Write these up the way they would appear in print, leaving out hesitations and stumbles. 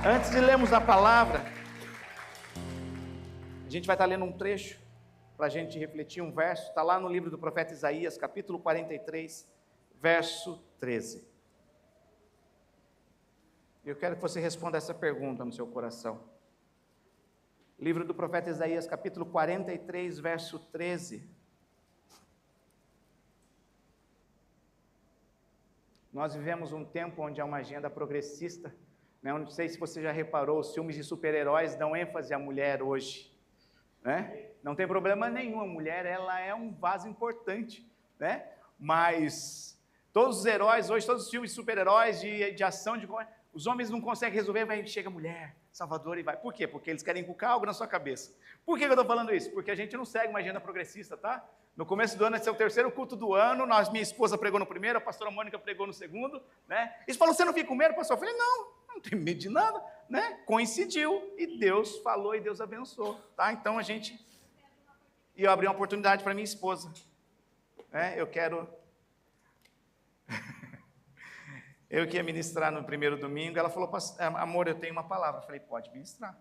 Antes de lermos a palavra, a gente vai estar lendo um trecho para a gente refletir um verso. Está lá no livro do profeta Isaías, capítulo 43, verso 13. Eu quero que você responda essa pergunta no seu coração. Livro do profeta Isaías, capítulo 43, verso 13. Nós vivemos um tempo onde há uma agenda progressista, né? Não sei se você já reparou, os filmes de super-heróis dão ênfase à mulher hoje, né? Não tem problema nenhum, a mulher ela é um vaso importante, né? Mas todos os heróis hoje, todos os filmes de super-heróis, de ação, os homens não conseguem resolver, vai chega a mulher, salvadora e vai. Por quê? Porque eles querem inculcar algo na sua cabeça. Por que eu estou falando isso? Porque a gente não segue uma agenda progressista, tá? No começo do ano, esse é o terceiro culto do ano, minha esposa pregou no primeiro, a pastora Mônica pregou no segundo, né? Eles falaram, você não fica com medo, pastor? Eu falei, não tenho medo de nada, né? Coincidiu, e Deus falou e Deus abençoou, tá? Então e eu abri uma oportunidade para minha esposa, né? Eu que ia ministrar no primeiro domingo, ela falou, amor, eu tenho uma palavra. Eu falei, pode ministrar.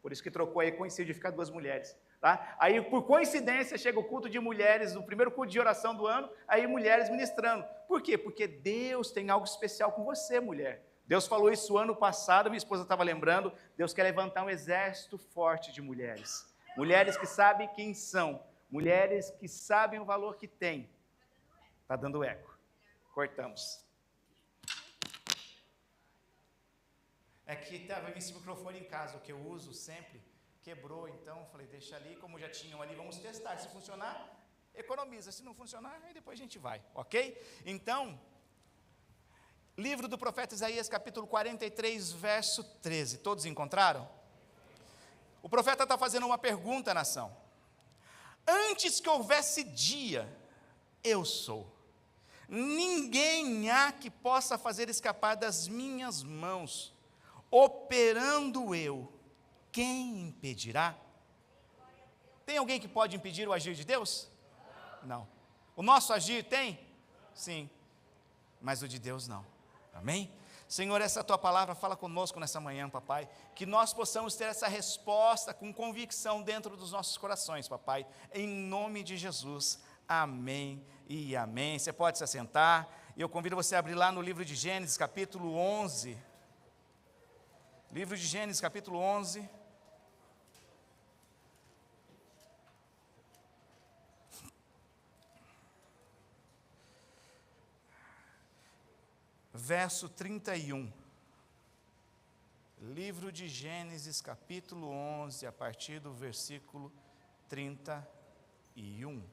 Por isso que trocou aí, coincidiu de ficar duas mulheres. Tá? Aí, por coincidência, chega o culto de mulheres, o primeiro culto de oração do ano, aí mulheres ministrando. Por quê? Porque Deus tem algo especial com você, mulher. Deus falou isso ano passado, minha esposa estava lembrando, Deus quer levantar um exército forte de mulheres. Mulheres que sabem quem são, mulheres que sabem o valor que têm. Está dando eco. Cortamos. É que estava esse microfone em casa, o que eu uso sempre, quebrou, então falei, deixa ali, como já tinham ali, vamos testar, se funcionar, economiza, se não funcionar, aí depois a gente vai, ok? Então, livro do profeta Isaías, capítulo 43, verso 13, todos encontraram? O profeta está fazendo uma pergunta à nação, antes que houvesse dia, eu sou, ninguém há que possa fazer escapar das minhas mãos, operando eu, quem impedirá? Tem alguém que pode impedir o agir de Deus? Não. O nosso agir tem? Sim. Mas o de Deus não. Amém? Senhor, essa tua palavra fala conosco nessa manhã, papai, que nós possamos ter essa resposta com convicção dentro dos nossos corações, papai, em nome de Jesus. Amém e amém. Você pode se assentar, e eu convido você a abrir lá no livro de Gênesis, capítulo 11. Livro de Gênesis, capítulo 11. Verso 31. Livro de Gênesis, capítulo 11, a partir do versículo 31.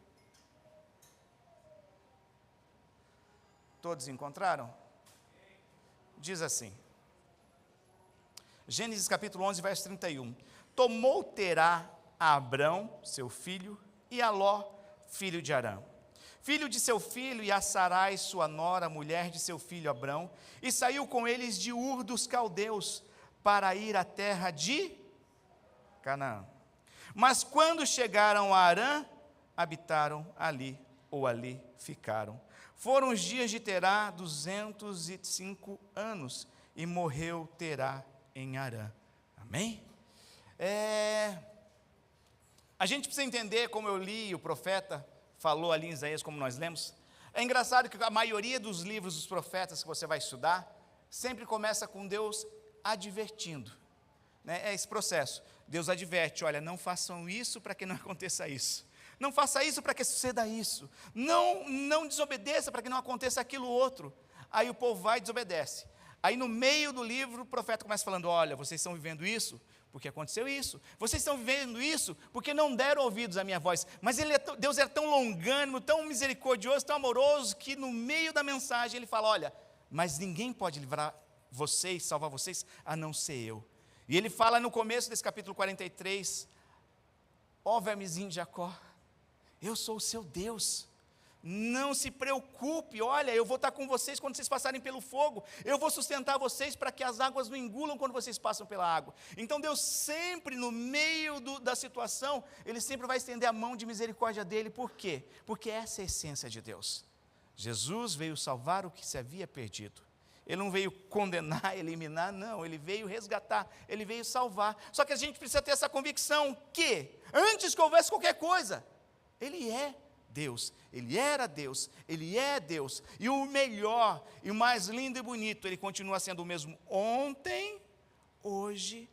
Todos encontraram? Diz assim. Gênesis capítulo 11, verso 31. Tomou Terá a Abrão, seu filho, e a Ló, filho de Arã, filho de seu filho, e a Sarai, sua nora, mulher de seu filho Abrão, e saiu com eles de Ur dos Caldeus, para ir à terra de Canaã. Mas quando chegaram a Arã, habitaram ali, ou ali ficaram. Foram os dias de Terá 205 anos, e morreu Terá em Arã. Amém? A gente precisa entender, como eu li, o profeta falou ali em Isaías, como nós lemos. É engraçado que a maioria dos livros dos profetas que você vai estudar, sempre começa com Deus advertindo, né? É esse processo. Deus adverte, olha, não façam isso para que não aconteça isso. Não faça isso para que suceda isso. Não desobedeça para que não aconteça aquilo outro. Aí o povo vai e desobedece. Aí no meio do livro o profeta começa falando, olha, vocês estão vivendo isso porque aconteceu isso, vocês estão vivendo isso porque não deram ouvidos à minha voz, mas Deus é tão longânimo, tão misericordioso, tão amoroso, que no meio da mensagem ele fala, olha, mas ninguém pode livrar vocês, salvar vocês, a não ser eu. E ele fala no começo desse capítulo 43, ó vermezinho de Jacó, eu sou o seu Deus, não se preocupe, olha, eu vou estar com vocês quando vocês passarem pelo fogo, eu vou sustentar vocês para que as águas não engulam quando vocês passam pela água. Então Deus sempre, no meio da situação, Ele sempre vai estender a mão de misericórdia dEle. Por quê? Porque essa é a essência de Deus. Jesus veio salvar o que se havia perdido, Ele não veio condenar, eliminar, não. Ele veio resgatar, ele veio salvar. Só que a gente precisa ter essa convicção que, antes que houvesse qualquer coisa, Ele é Deus. Ele era Deus, Ele é Deus. E o melhor, e o mais lindo e bonito, Ele continua sendo o mesmo ontem, hoje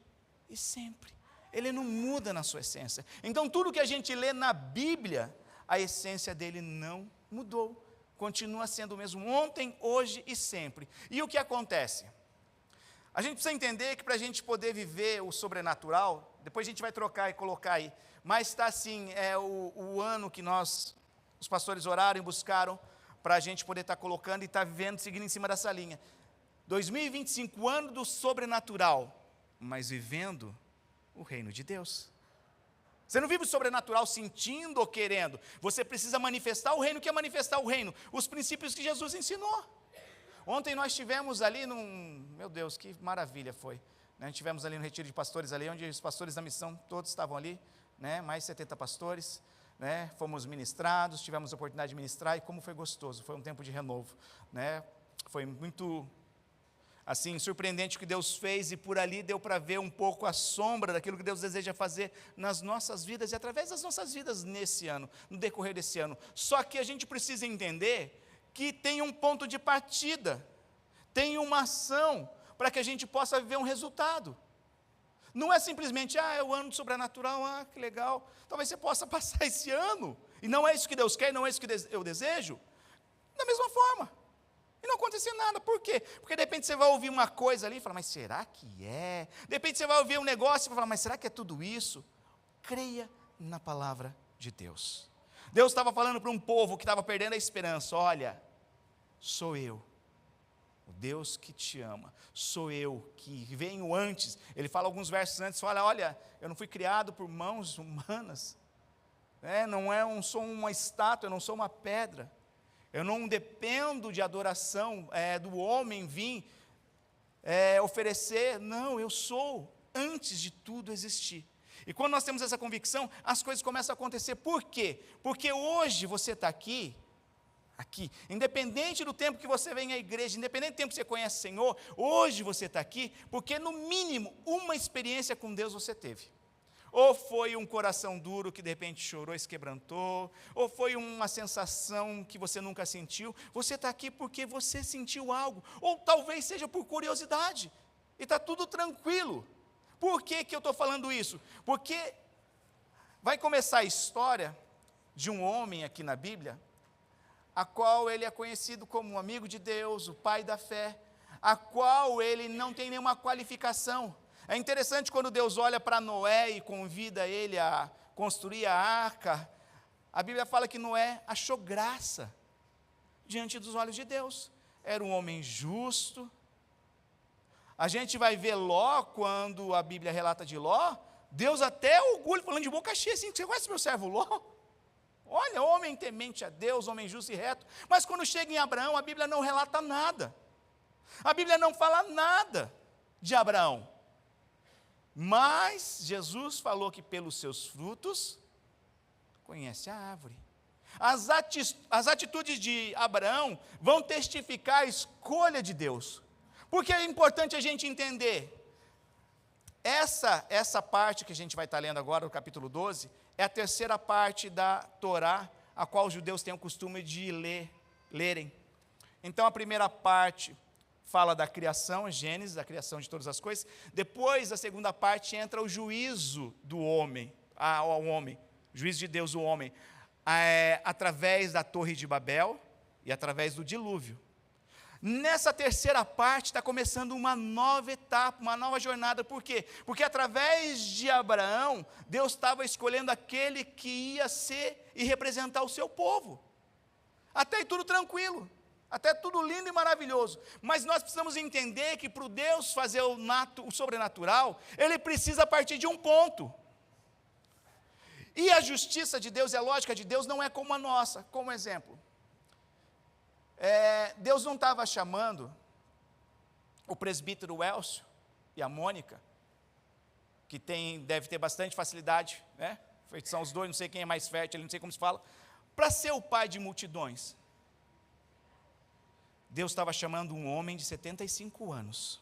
e sempre. Ele não muda na sua essência. Então, tudo que a gente lê na Bíblia, a essência dele não mudou. Continua sendo o mesmo ontem, hoje e sempre. E o que acontece? A gente precisa entender que para a gente poder viver o sobrenatural, depois a gente vai trocar e colocar aí, mas está assim, o ano que os pastores oraram e buscaram, para a gente poder estar colocando e estar vivendo, seguindo em cima dessa linha. 2025, ano do sobrenatural, mas vivendo o reino de Deus. Você não vive o sobrenatural sentindo ou querendo. Você precisa manifestar o reino. O que é manifestar o reino? Os princípios que Jesus ensinou. Ontem nós tivemos ali meu Deus, que maravilha foi. Nós tivemos ali no retiro de pastores ali, onde os pastores da missão todos estavam ali, né? Mais 70 pastores, né? Fomos ministrados, tivemos a oportunidade de ministrar e como foi gostoso. Foi um tempo de renovo, né? Foi muito assim, surpreendente o que Deus fez, e por ali deu para ver um pouco a sombra daquilo que Deus deseja fazer nas nossas vidas, e através das nossas vidas nesse ano, no decorrer desse ano. Só que a gente precisa entender que tem um ponto de partida, tem uma ação, para que a gente possa viver um resultado. Não é simplesmente, é o ano do sobrenatural, que legal, talvez você possa passar esse ano, e não é isso que Deus quer, não é isso que eu desejo, da mesma forma. E não acontecer nada, por quê? Porque de repente você vai ouvir uma coisa ali e fala, mas será que é? De repente você vai ouvir um negócio e vai falar, mas será que é tudo isso? Creia na palavra de Deus. Deus estava falando para um povo que estava perdendo a esperança, olha, sou eu, o Deus que te ama, sou eu que venho antes. Ele fala alguns versos antes, fala, olha, eu não fui criado por mãos humanas, não sou uma estátua, eu não sou uma pedra. Eu não dependo de adoração do homem vir oferecer, não, eu sou, antes de tudo existir. E quando nós temos essa convicção, as coisas começam a acontecer. Por quê? Porque hoje você está aqui, independente do tempo que você vem à igreja, independente do tempo que você conhece o Senhor, hoje você está aqui, porque no mínimo uma experiência com Deus você teve. Ou foi um coração duro que de repente chorou e se quebrantou, ou foi uma sensação que você nunca sentiu. Você está aqui porque você sentiu algo, ou talvez seja por curiosidade, e está tudo tranquilo. Por que eu estou falando isso? Porque vai começar a história de um homem aqui na Bíblia, a qual ele é conhecido como um amigo de Deus, o pai da fé, a qual ele não tem nenhuma qualificação. É interessante quando Deus olha para Noé e convida ele a construir a arca, a Bíblia fala que Noé achou graça diante dos olhos de Deus. Era um homem justo. A gente vai ver Ló, quando a Bíblia relata de Ló, Deus até orgulho, falando de boca cheia, assim, você conhece meu servo Ló? Olha, homem temente a Deus, homem justo e reto. Mas quando chega em Abraão, a Bíblia não relata nada. A Bíblia não fala nada de Abraão. Mas Jesus falou que pelos seus frutos conhece a árvore. As atitudes de Abraão vão testificar a escolha de Deus. Porque é importante a gente entender, essa parte que a gente vai estar lendo agora, no capítulo 12, é a terceira parte da Torá, a qual os judeus têm o costume de lerem. Então a primeira parte fala da criação, Gênesis, da criação de todas as coisas. Depois, a segunda parte, entra o juízo do homem, ao homem, juízo de Deus, o homem, através da Torre de Babel e através do dilúvio. Nessa terceira parte está começando uma nova etapa, uma nova jornada. Por quê? Porque através de Abraão, Deus estava escolhendo aquele que ia ser e representar o seu povo. Até aí tudo tranquilo. Até tudo lindo e maravilhoso, mas nós precisamos entender que para o Deus fazer o sobrenatural, Ele precisa partir de um ponto. E a justiça de Deus e a lógica de Deus não é como a nossa. Como exemplo, Deus não estava chamando o presbítero Elcio e a Mônica, que deve ter bastante facilidade, né? São os dois, não sei quem é mais fértil, não sei como se fala, para ser o pai de multidões. Deus estava chamando um homem de 75 anos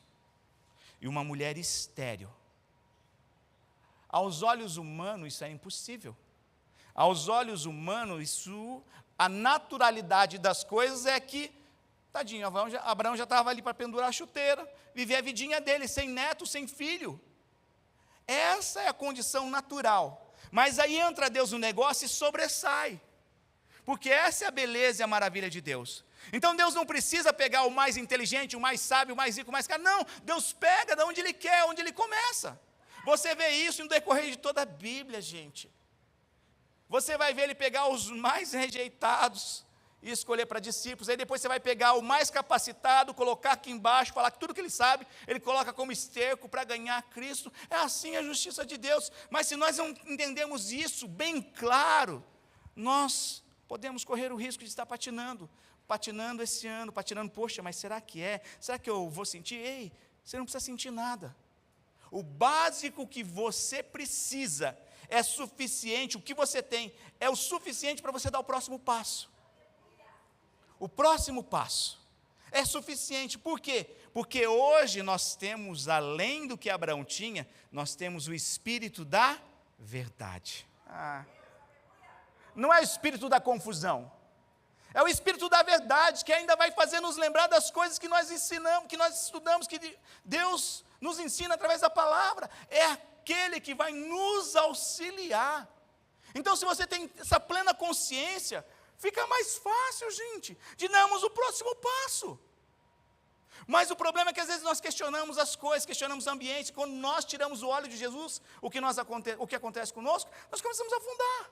e uma mulher estéril. Aos olhos humanos isso é impossível. Aos olhos humanos, a naturalidade das coisas é que, tadinho, Abraão já estava ali para pendurar a chuteira, viver a vidinha dele, sem neto, sem filho. Essa é a condição natural. Mas aí entra Deus no negócio e sobressai. Porque essa é a beleza e a maravilha de Deus. Então Deus não precisa pegar o mais inteligente, o mais sábio, o mais rico, o mais caro. Não, Deus pega de onde Ele quer, onde Ele começa. Você vê isso no decorrer de toda a Bíblia, gente. Você vai ver Ele pegar os mais rejeitados e escolher para discípulos. Aí depois você vai pegar o mais capacitado, colocar aqui embaixo, falar que tudo que ele sabe, ele coloca como esterco para ganhar Cristo. É assim a justiça de Deus. Mas se nós não entendemos isso bem claro, nós podemos correr o risco de estar patinando esse ano, poxa, mas será que é? Será que eu vou sentir? Ei, você não precisa sentir nada. O básico que você precisa é suficiente, o que você tem é o suficiente para você dar o próximo passo. O próximo passo é suficiente, por quê? Porque hoje nós temos, além do que Abraão tinha, nós temos o Espírito da verdade. Não é o Espírito da confusão, é o Espírito da verdade, que ainda vai fazer nos lembrar das coisas que nós ensinamos, que nós estudamos, que Deus nos ensina através da palavra. É aquele que vai nos auxiliar. Então, se você tem essa plena consciência, fica mais fácil, gente, de darmos o próximo passo. Mas o problema é que às vezes nós questionamos as coisas, questionamos o ambiente. Quando nós tiramos o óleo de Jesus, o que acontece conosco? Nós começamos a afundar.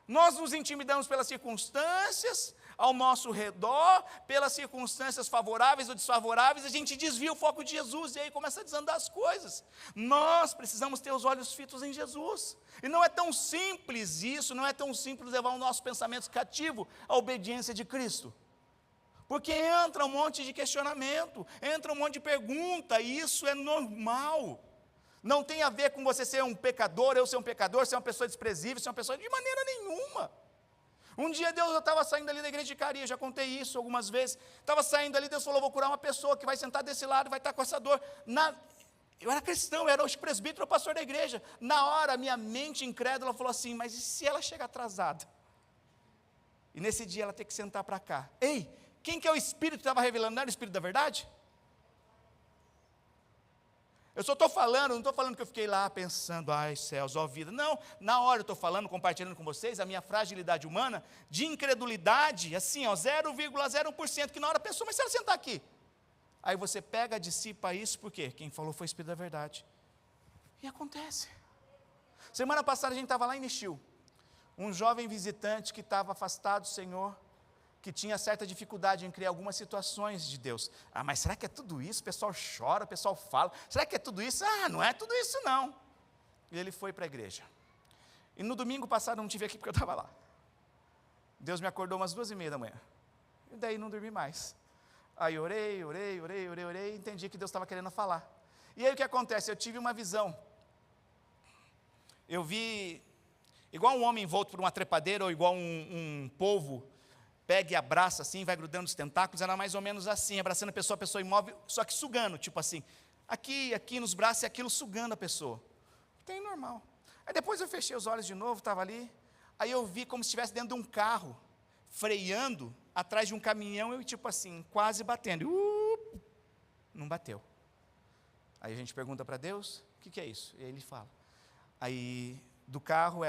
Nós nos intimidamos pelas circunstâncias ao nosso redor, pelas circunstâncias favoráveis ou desfavoráveis, a gente desvia o foco de Jesus e aí começa a desandar as coisas. Nós precisamos ter os olhos fitos em Jesus. E não é tão simples isso, não é tão simples levar o nosso pensamento cativo à obediência de Cristo. Porque entra um monte de questionamento, entra um monte de pergunta, e isso é normal. Não tem a ver com você ser um pecador, eu ser um pecador, ser uma pessoa desprezível, ser uma pessoa de maneira nenhuma. Um dia eu estava saindo ali da igreja de Caria, já contei isso algumas vezes, estava saindo ali, Deus falou, vou curar uma pessoa que vai sentar desse lado, vai estar com essa dor. Eu era cristão, eu era o presbítero, o pastor da igreja. Na hora, minha mente incrédula falou assim, mas e se ela chega atrasada? E nesse dia ela tem que sentar para cá. Ei, quem que é o Espírito que estava revelando? Não era o Espírito da verdade? Eu só estou falando, não estou falando que eu fiquei lá pensando, ai céus, ó vida. Não, na hora eu estou falando, compartilhando com vocês a minha fragilidade humana, de incredulidade, assim, ó, 0,01%, que na hora pensou, mas se ela sentar aqui? Aí você pega, dissipa isso, por quê? Quem falou foi o Espírito da verdade. E acontece. Semana passada a gente estava lá em Nishil, um jovem visitante que estava afastado do Senhor, que tinha certa dificuldade em criar algumas situações de Deus. Mas será que é tudo isso? O pessoal chora, o pessoal fala. Será que é tudo isso? Não é tudo isso não. E ele foi para a igreja. E no domingo passado, não tive aqui porque eu estava lá. Deus me acordou umas 2:30 da manhã. E daí não dormi mais. Aí orei, e entendi que Deus estava querendo falar. E aí o que acontece? Eu tive uma visão. Eu vi, igual um homem envolto por uma trepadeira, ou igual um polvo, pega e abraça assim, vai grudando os tentáculos, era mais ou menos assim, abraçando a pessoa imóvel, só que sugando, tipo assim, aqui nos braços e aquilo sugando a pessoa. Tem normal. Aí depois eu fechei os olhos de novo, estava ali, aí eu vi como se estivesse dentro de um carro, freando, atrás de um caminhão, e tipo assim, quase batendo, não bateu. Aí a gente pergunta para Deus, o que é isso? E aí ele fala. Aí do carro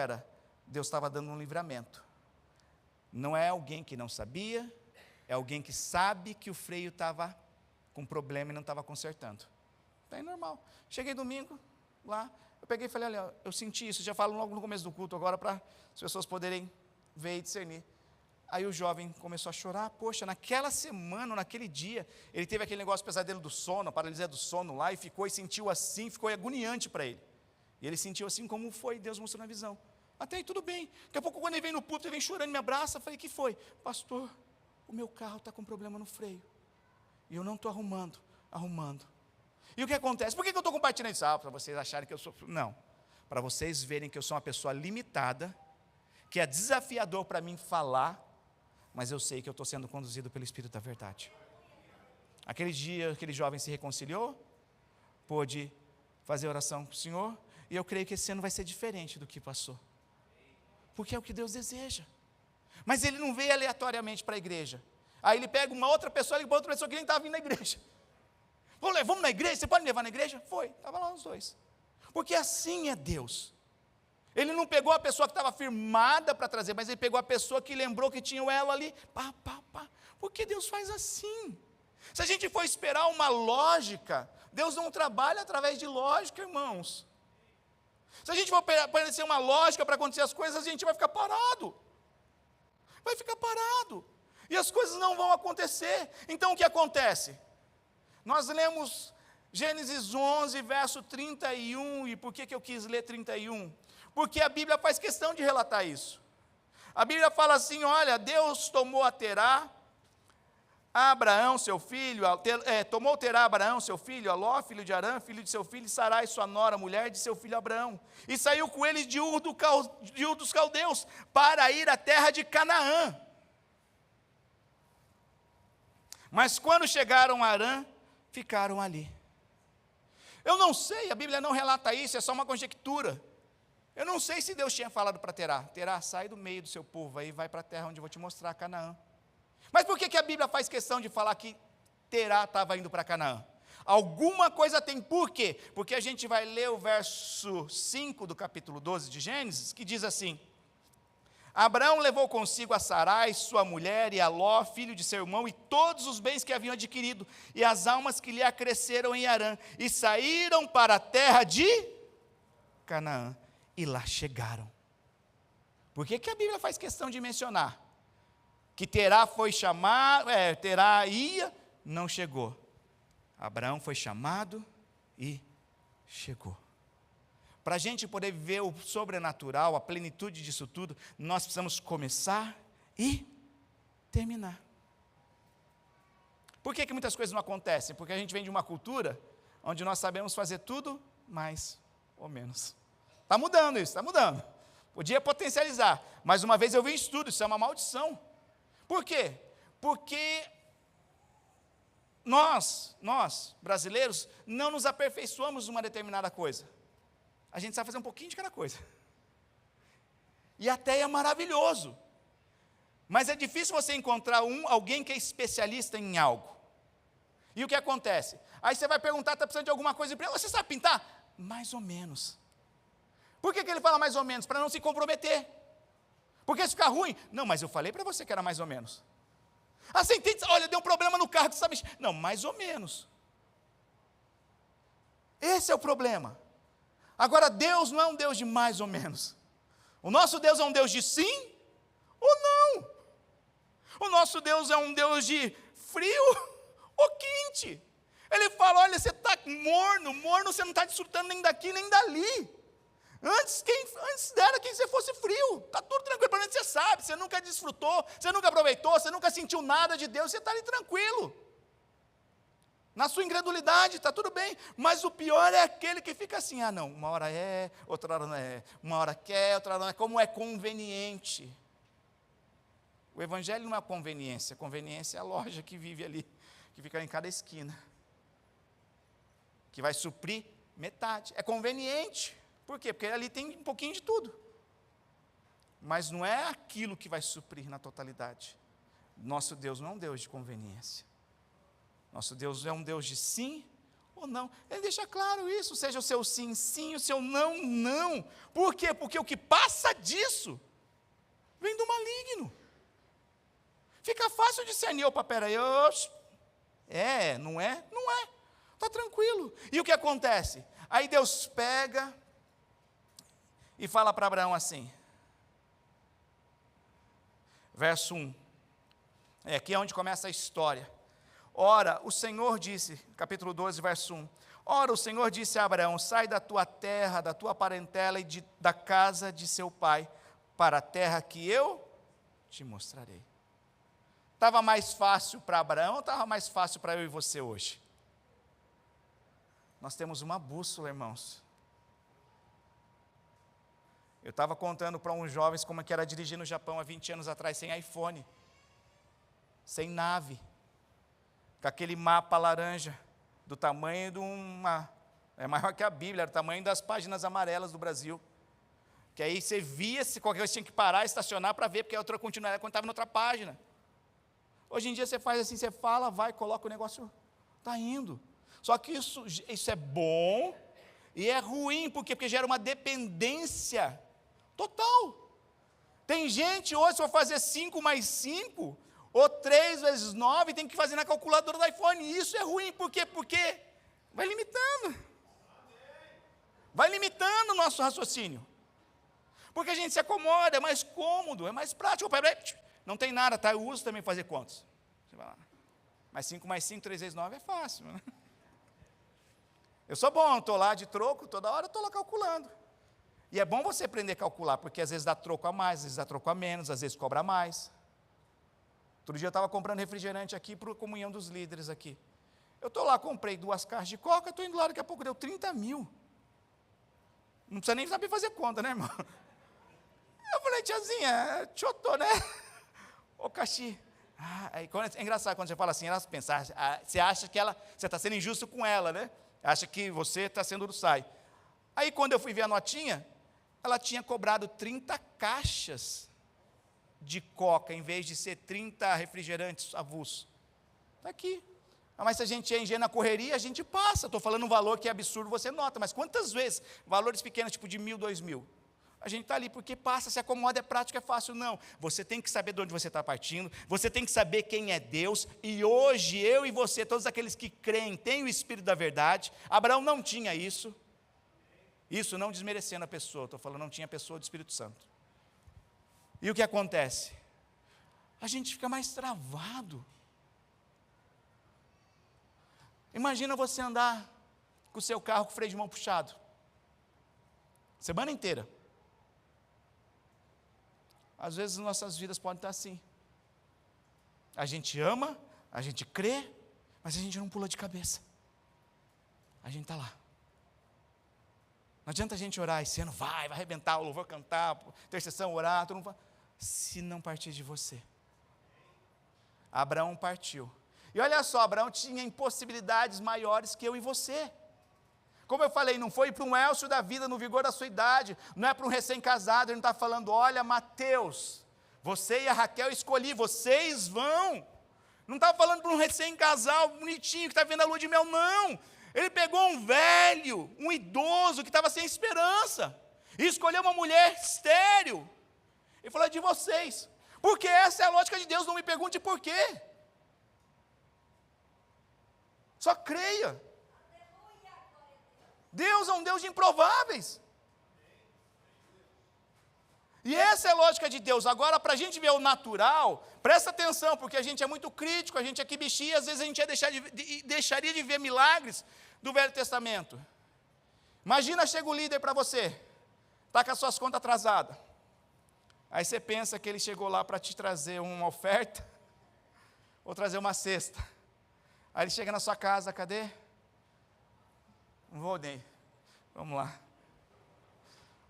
Deus estava dando um livramento. Não é alguém que não sabia, é alguém que sabe que o freio estava com problema e não estava consertando. Então é normal. Cheguei domingo, lá, eu peguei e falei, olha, eu senti isso, já falo logo no começo do culto agora, para as pessoas poderem ver e discernir. Aí o jovem começou a chorar, poxa, naquela semana, naquele dia, ele teve aquele negócio pesadelo do sono, a paralisia do sono lá, e sentiu assim, ficou agoniante para ele. E ele sentiu assim como foi, Deus mostrou na visão. Até aí tudo bem. Daqui a pouco quando ele vem no púlpito, ele vem chorando, me abraça, eu falei, que foi? Pastor, o meu carro está com problema no freio. E eu não estou arrumando. E o que acontece? Por que eu estou compartilhando isso? Para vocês acharem que eu sou... Não. Para vocês verem que eu sou uma pessoa limitada, que é desafiador para mim falar, mas eu sei que eu estou sendo conduzido pelo Espírito da verdade. Aquele dia, aquele jovem se reconciliou, pôde fazer oração para o Senhor, e eu creio que esse ano vai ser diferente do que passou, porque é o que Deus deseja. Mas ele não veio aleatoriamente para a igreja. Aí ele pega uma outra pessoa, liga para outra pessoa que nem estava vindo na igreja. Vamos na igreja? Você pode me levar na igreja? Foi, estava lá os dois. Porque assim é Deus. Ele não pegou a pessoa que estava firmada para trazer, mas ele pegou a pessoa que lembrou que tinha o elo ali. Porque Deus faz assim. Se a gente for esperar uma lógica, Deus não trabalha através de lógica, irmãos. Se a gente for parecer uma lógica para acontecer as coisas, a gente vai ficar parado. Vai ficar parado. E as coisas não vão acontecer. Então o que acontece? Nós lemos Gênesis 11, verso 31, e por que eu quis ler 31? Porque a Bíblia faz questão de relatar isso. A Bíblia fala assim, olha, Deus tomou a Terá, a Abraão, seu filho, tomou Terá a Abraão, seu filho, a Ló, filho de Arã, filho de seu filho, e Sarai, sua nora, mulher de seu filho Abraão, e saiu com eles de Ur dos Caldeus, para ir à terra de Canaã. Mas quando chegaram a Arã, ficaram ali. Eu não sei, a Bíblia não relata isso, é só uma conjectura. Eu não sei se Deus tinha falado para Terá, Terá, sai do meio do seu povo, aí vai para a terra onde eu vou te mostrar, Canaã. Mas por que a Bíblia faz questão de falar que Terá estava indo para Canaã? Alguma coisa tem, por quê? Porque a gente vai ler o verso 5 do capítulo 12 de Gênesis, que diz assim, Abraão levou consigo a Sarai, sua mulher, e a Ló, filho de seu irmão, e todos os bens que haviam adquirido, e as almas que lhe acresceram em Harã, e saíram para a terra de Canaã, e lá chegaram. Por que a Bíblia faz questão de mencionar? Que Terá foi chamado, Terá ia, não chegou. Abraão foi chamado e chegou. Para a gente poder viver o sobrenatural, a plenitude disso tudo, nós precisamos começar e terminar. Por que muitas coisas não acontecem? Porque a gente vem de uma cultura onde nós sabemos fazer tudo mais ou menos. Está mudando isso, está mudando. Podia potencializar, mas uma vez eu vi em estudo, isso é uma maldição. Por quê? Porque nós, brasileiros, não nos aperfeiçoamos numa determinada coisa. A gente sabe fazer um pouquinho de cada coisa. E até é maravilhoso. Mas é difícil você encontrar alguém que é especialista em algo. E o que acontece? Aí você vai perguntar, está precisando de alguma coisa, você sabe pintar? Mais ou menos. Por que ele fala mais ou menos? Para não se comprometer. Porque se ficar ruim, não, mas eu falei para você que era mais ou menos. Assim, olha, deu um problema no carro, tu sabe? Não, mais ou menos. Esse é o problema. Agora, Deus não é um Deus de mais ou menos. O nosso Deus é um Deus de sim ou não. O nosso Deus é um Deus de frio ou quente. Ele fala, olha, você está morno, você não está desfrutando nem daqui nem dali. Antes era quem você fosse frio, está tudo tranquilo, pelo menos você sabe, você nunca desfrutou, você nunca aproveitou, você nunca sentiu nada de Deus, você está ali tranquilo. Na sua incredulidade, está tudo bem, mas o pior é aquele que fica assim, não, uma hora é, outra hora não é, uma hora quer, outra hora não é, como é conveniente. O evangelho não é conveniência é a loja que vive ali, que fica em cada esquina, que vai suprir metade, é conveniente. Por quê? Porque ali tem um pouquinho de tudo. Mas não é aquilo que vai suprir na totalidade. Nosso Deus não é um Deus de conveniência. Nosso Deus é um Deus de sim ou não. Ele deixa claro isso, seja o seu sim, sim, o seu não, não. Por quê? Porque o que passa disso vem do maligno. Fica fácil discernir, opa, peraí, não é? Não é. Está tranquilo. E o que acontece? Aí Deus pega e fala para Abraão assim, verso 1, aqui é onde começa a história. Ora, o Senhor disse, capítulo 12, verso 1, ora, o Senhor disse a Abraão, sai da tua terra, da tua parentela e da casa de seu pai, para a terra que eu te mostrarei. Estava mais fácil para Abraão ou estava mais fácil para eu e você hoje? Nós temos uma bússola, irmãos. Eu estava contando para uns jovens como é que era dirigir no Japão há 20 anos atrás sem iPhone. sem nave, com aquele mapa laranja, do tamanho de uma... É maior que a Bíblia, era o tamanho das páginas amarelas do Brasil. Que aí você via, se qualquer coisa tinha que parar, estacionar para ver, porque a outra continuava quando estava na outra página. Hoje em dia você faz assim, você fala, vai, coloca o negócio, está indo. Só que isso é bom e é ruim, porque gera uma dependência total. Tem gente hoje, se for fazer 5 mais 5, ou 3 vezes 9, tem que fazer na calculadora do iPhone. E isso é ruim, por quê? Porque vai limitando. Vai limitando o nosso raciocínio. Porque a gente se acomoda, é mais cômodo, é mais prático. Não tem nada, tá? Eu uso também fazer contas. Você vai lá. Mas 5 mais 5, 3 vezes 9 é fácil. Né? Eu sou bom, estou lá de troco, toda hora estou lá calculando. E é bom você aprender a calcular, porque às vezes dá troco a mais, às vezes dá troco a menos, às vezes cobra mais. Outro dia eu estava comprando refrigerante aqui para a comunhão dos líderes aqui. Eu estou lá, comprei 2 caixas de coca, estou indo lá, daqui a pouco deu 30 mil. Não precisa nem saber fazer conta, né, irmão? Eu falei, tiazinha, tchotô, né? Ô, Caxi. É engraçado quando você fala assim, ela pensa, você acha que você está sendo injusto com ela, né? Acha que você está sendo uruçai. Aí quando eu fui ver a notinha, ela tinha cobrado 30 caixas de coca, em vez de ser 30 refrigerantes avulsos. Está aqui. Mas se a gente é ingênuo na correria, a gente passa. Estou falando um valor que é absurdo, você nota. Mas quantas vezes, valores pequenos, tipo de 1.000, 2.000, a gente está ali porque passa, se acomoda, é prático, é fácil. Não, você tem que saber de onde você está partindo, você tem que saber quem é Deus, e hoje, eu e você, todos aqueles que creem, têm o Espírito da verdade. Abraão não tinha isso não desmerecendo a pessoa, estou falando, não tinha a pessoa do Espírito Santo. E o que acontece? A gente fica mais travado. Imagina você andar com o seu carro com o freio de mão puxado, semana inteira. Às vezes nossas vidas podem estar assim. A gente ama, a gente crê, mas a gente não pula de cabeça. A gente está lá. Não adianta a gente orar, esse ano vai arrebentar, o louvor cantar, intercessão, orar, todo mundo vai, se não partir de você. Abraão partiu. E olha só, Abraão tinha impossibilidades maiores que eu e você. Como eu falei, não foi para um Elcio da vida no vigor da sua idade, não é para um recém-casado, ele não está falando, olha Mateus, você e a Raquel escolhi, vocês vão. Não estava falando para um recém-casal bonitinho que está vendo a lua de mel, não. Ele pegou um velho, um idoso que estava sem esperança, e escolheu uma mulher estéril. Ele falou, de vocês, porque essa é a lógica de Deus, não me pergunte por quê. Só creia. Deus é um Deus de improváveis. E essa é a lógica de Deus. Agora, para a gente ver o natural, presta atenção, porque a gente é muito crítico, a gente é que bichinha, às vezes a gente deixaria de ver milagres do Velho Testamento. Imagina, chega o líder para você, está com as suas contas atrasadas. Aí você pensa que ele chegou lá para te trazer uma oferta, ou trazer uma cesta. Aí ele chega na sua casa, cadê? Volney, vamos lá.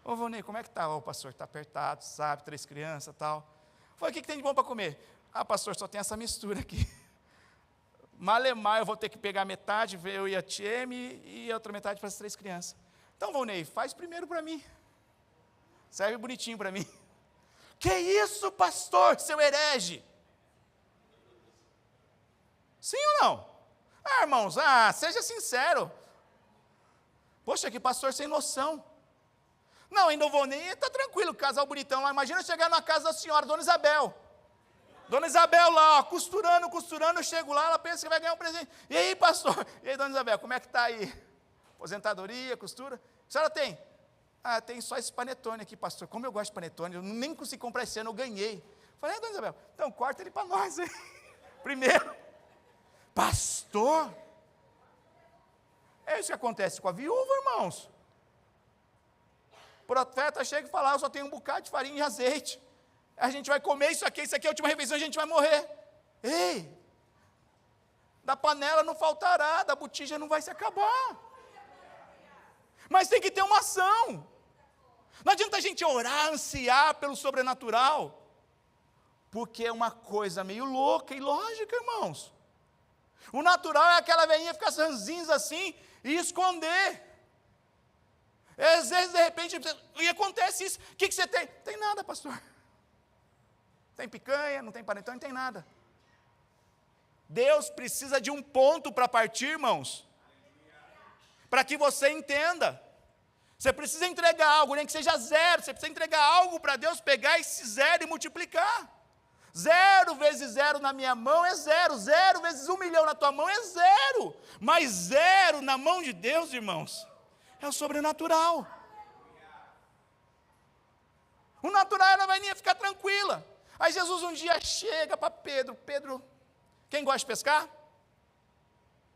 Ô Volney, como é que está? Ô pastor, está apertado, sabe, 3 crianças e tal. Falei, o que tem de bom para comer? Ah, pastor, só tem essa mistura aqui. Malemar, eu vou ter que pegar metade, eu e a Tieme, e a outra metade para as 3 crianças. Então, Volney, faz primeiro para mim. Serve bonitinho para mim. Que isso, pastor, seu herege? Sim ou não? Ah, irmãos, seja sincero. Poxa, que pastor sem noção. Não, ainda não vou nem, está tranquilo, casal bonitão lá. Imagina chegar na casa da senhora, Dona Isabel. Dona Isabel lá, ó, costurando, eu chego lá, ela pensa que vai ganhar um presente. E aí, pastor? E aí, Dona Isabel, como é que está aí? Aposentadoria, costura? A senhora tem? Ah, tem só esse panetone aqui, pastor. Como eu gosto de panetone, eu nem consegui comprar esse ano, eu ganhei. Falei, Dona Isabel, então corta ele para nós aí. Primeiro. Pastor? É isso que acontece com a viúva, irmãos. O profeta chega e fala, eu só tenho um bocado de farinha e azeite. A gente vai comer isso aqui é a última refeição, a gente vai morrer. Ei, da panela não faltará, da botija não vai se acabar. Mas tem que ter uma ação. Não adianta a gente orar, ansiar pelo sobrenatural. Porque é uma coisa meio louca e lógica, irmãos. O natural é aquela velhinha ficar ranzinza assim e esconder. Às vezes, de repente, e acontece isso. O que você tem? Tem nada, pastor. Tem picanha, não tem panetone, não tem nada. Deus precisa de um ponto para partir, irmãos. Para que você entenda. Você precisa entregar algo, nem que seja zero. Você precisa entregar algo para Deus pegar esse zero e multiplicar. 0 vezes 0 na minha mão é 0. 0 vezes 1 milhão na tua mão é 0. Mas 0 na mão de Deus, irmãos, é o sobrenatural. O natural era a velhinha ficar tranquila. Aí Jesus um dia chega para Pedro. Pedro, quem gosta de pescar?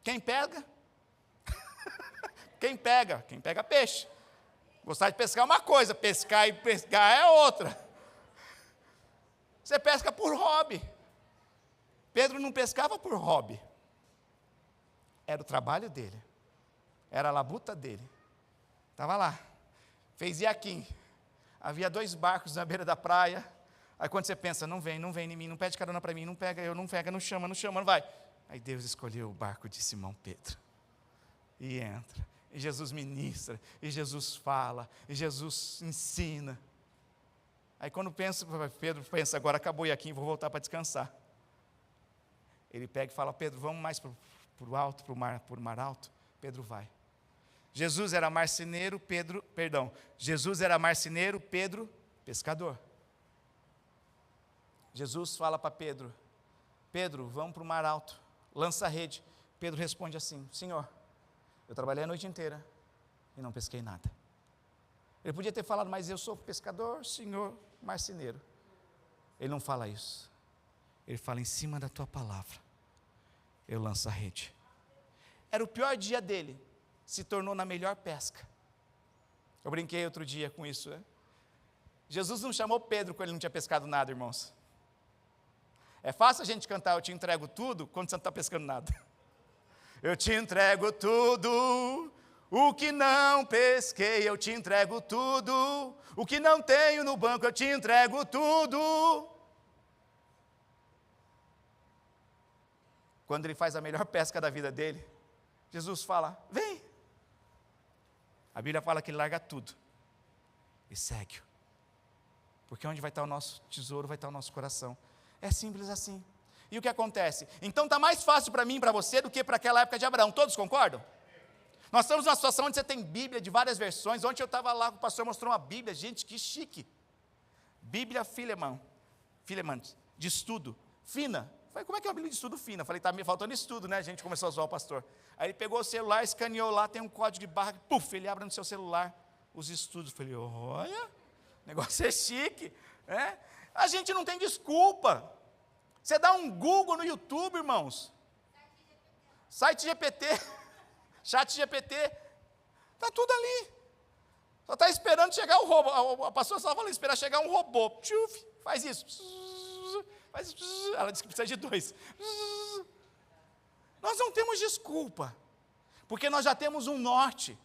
Quem pega? Quem pega? Quem pega peixe. Gostar de pescar é uma coisa, pescar e pescar é outra. Você pesca por hobby. Pedro não pescava por hobby. Era o trabalho dele. Era a labuta dele. Estava lá. Fez iaquim. Havia 2 barcos na beira da praia. Aí quando você pensa, não vem em mim, não pede carona para mim, não pega eu, não pega, não chama, não vai. Aí Deus escolheu o barco de Simão Pedro. E entra. E Jesus ministra. E Jesus fala. E Jesus ensina. Aí quando Pedro pensa, agora acabou iaquim, vou voltar para descansar. Ele pega e fala, Pedro, vamos mais para o alto, para o mar alto? Pedro vai. Jesus era marceneiro, Jesus era marceneiro, Pedro, pescador. Jesus fala para Pedro, Pedro, vamos para o mar alto, lança a rede. Pedro responde assim, Senhor, eu trabalhei a noite inteira e não pesquei nada. Ele podia ter falado, mas eu sou pescador, Senhor, marceneiro. Ele não fala isso. Ele fala, em cima da tua palavra, eu lanço a rede. Era o pior dia dele, se tornou na melhor pesca. Eu brinquei outro dia com isso, né? Jesus não chamou Pedro quando ele não tinha pescado nada, irmãos. É fácil a gente cantar, eu te entrego tudo, quando você não está pescando nada. Eu te entrego tudo, o que não pesquei, eu te entrego tudo. O que não tenho no banco, eu te entrego tudo. Quando ele faz a melhor pesca da vida dele, Jesus fala, vem. A Bíblia fala que ele larga tudo e segue-o. Porque onde vai estar o nosso tesouro, vai estar o nosso coração. É simples assim. E o que acontece? Então está mais fácil para mim e para você do que para aquela época de Abraão. Todos concordam? Nós estamos numa situação onde você tem Bíblia de várias versões. Ontem eu estava lá, o pastor mostrou uma Bíblia. Gente, que chique. Bíblia Filemon, de estudo, fina. Falei, como é que é uma Bíblia de estudo fina? Falei, está me faltando estudo, né? A gente começou a zoar o pastor. Aí ele pegou o celular, escaneou lá, tem um código de barra, puf, ele abre no seu celular os estudos. Falei, olha, o negócio é chique. É? A gente não tem desculpa. Você dá um Google no YouTube, irmãos. Site GPT. Chat GPT, está tudo ali. Só está esperando chegar o robô. A pastora só falou, esperar chegar um robô. Tchuf, faz isso. Faz isso. Ela disse que precisa de 2. Nós não temos desculpa, porque nós já temos um norte.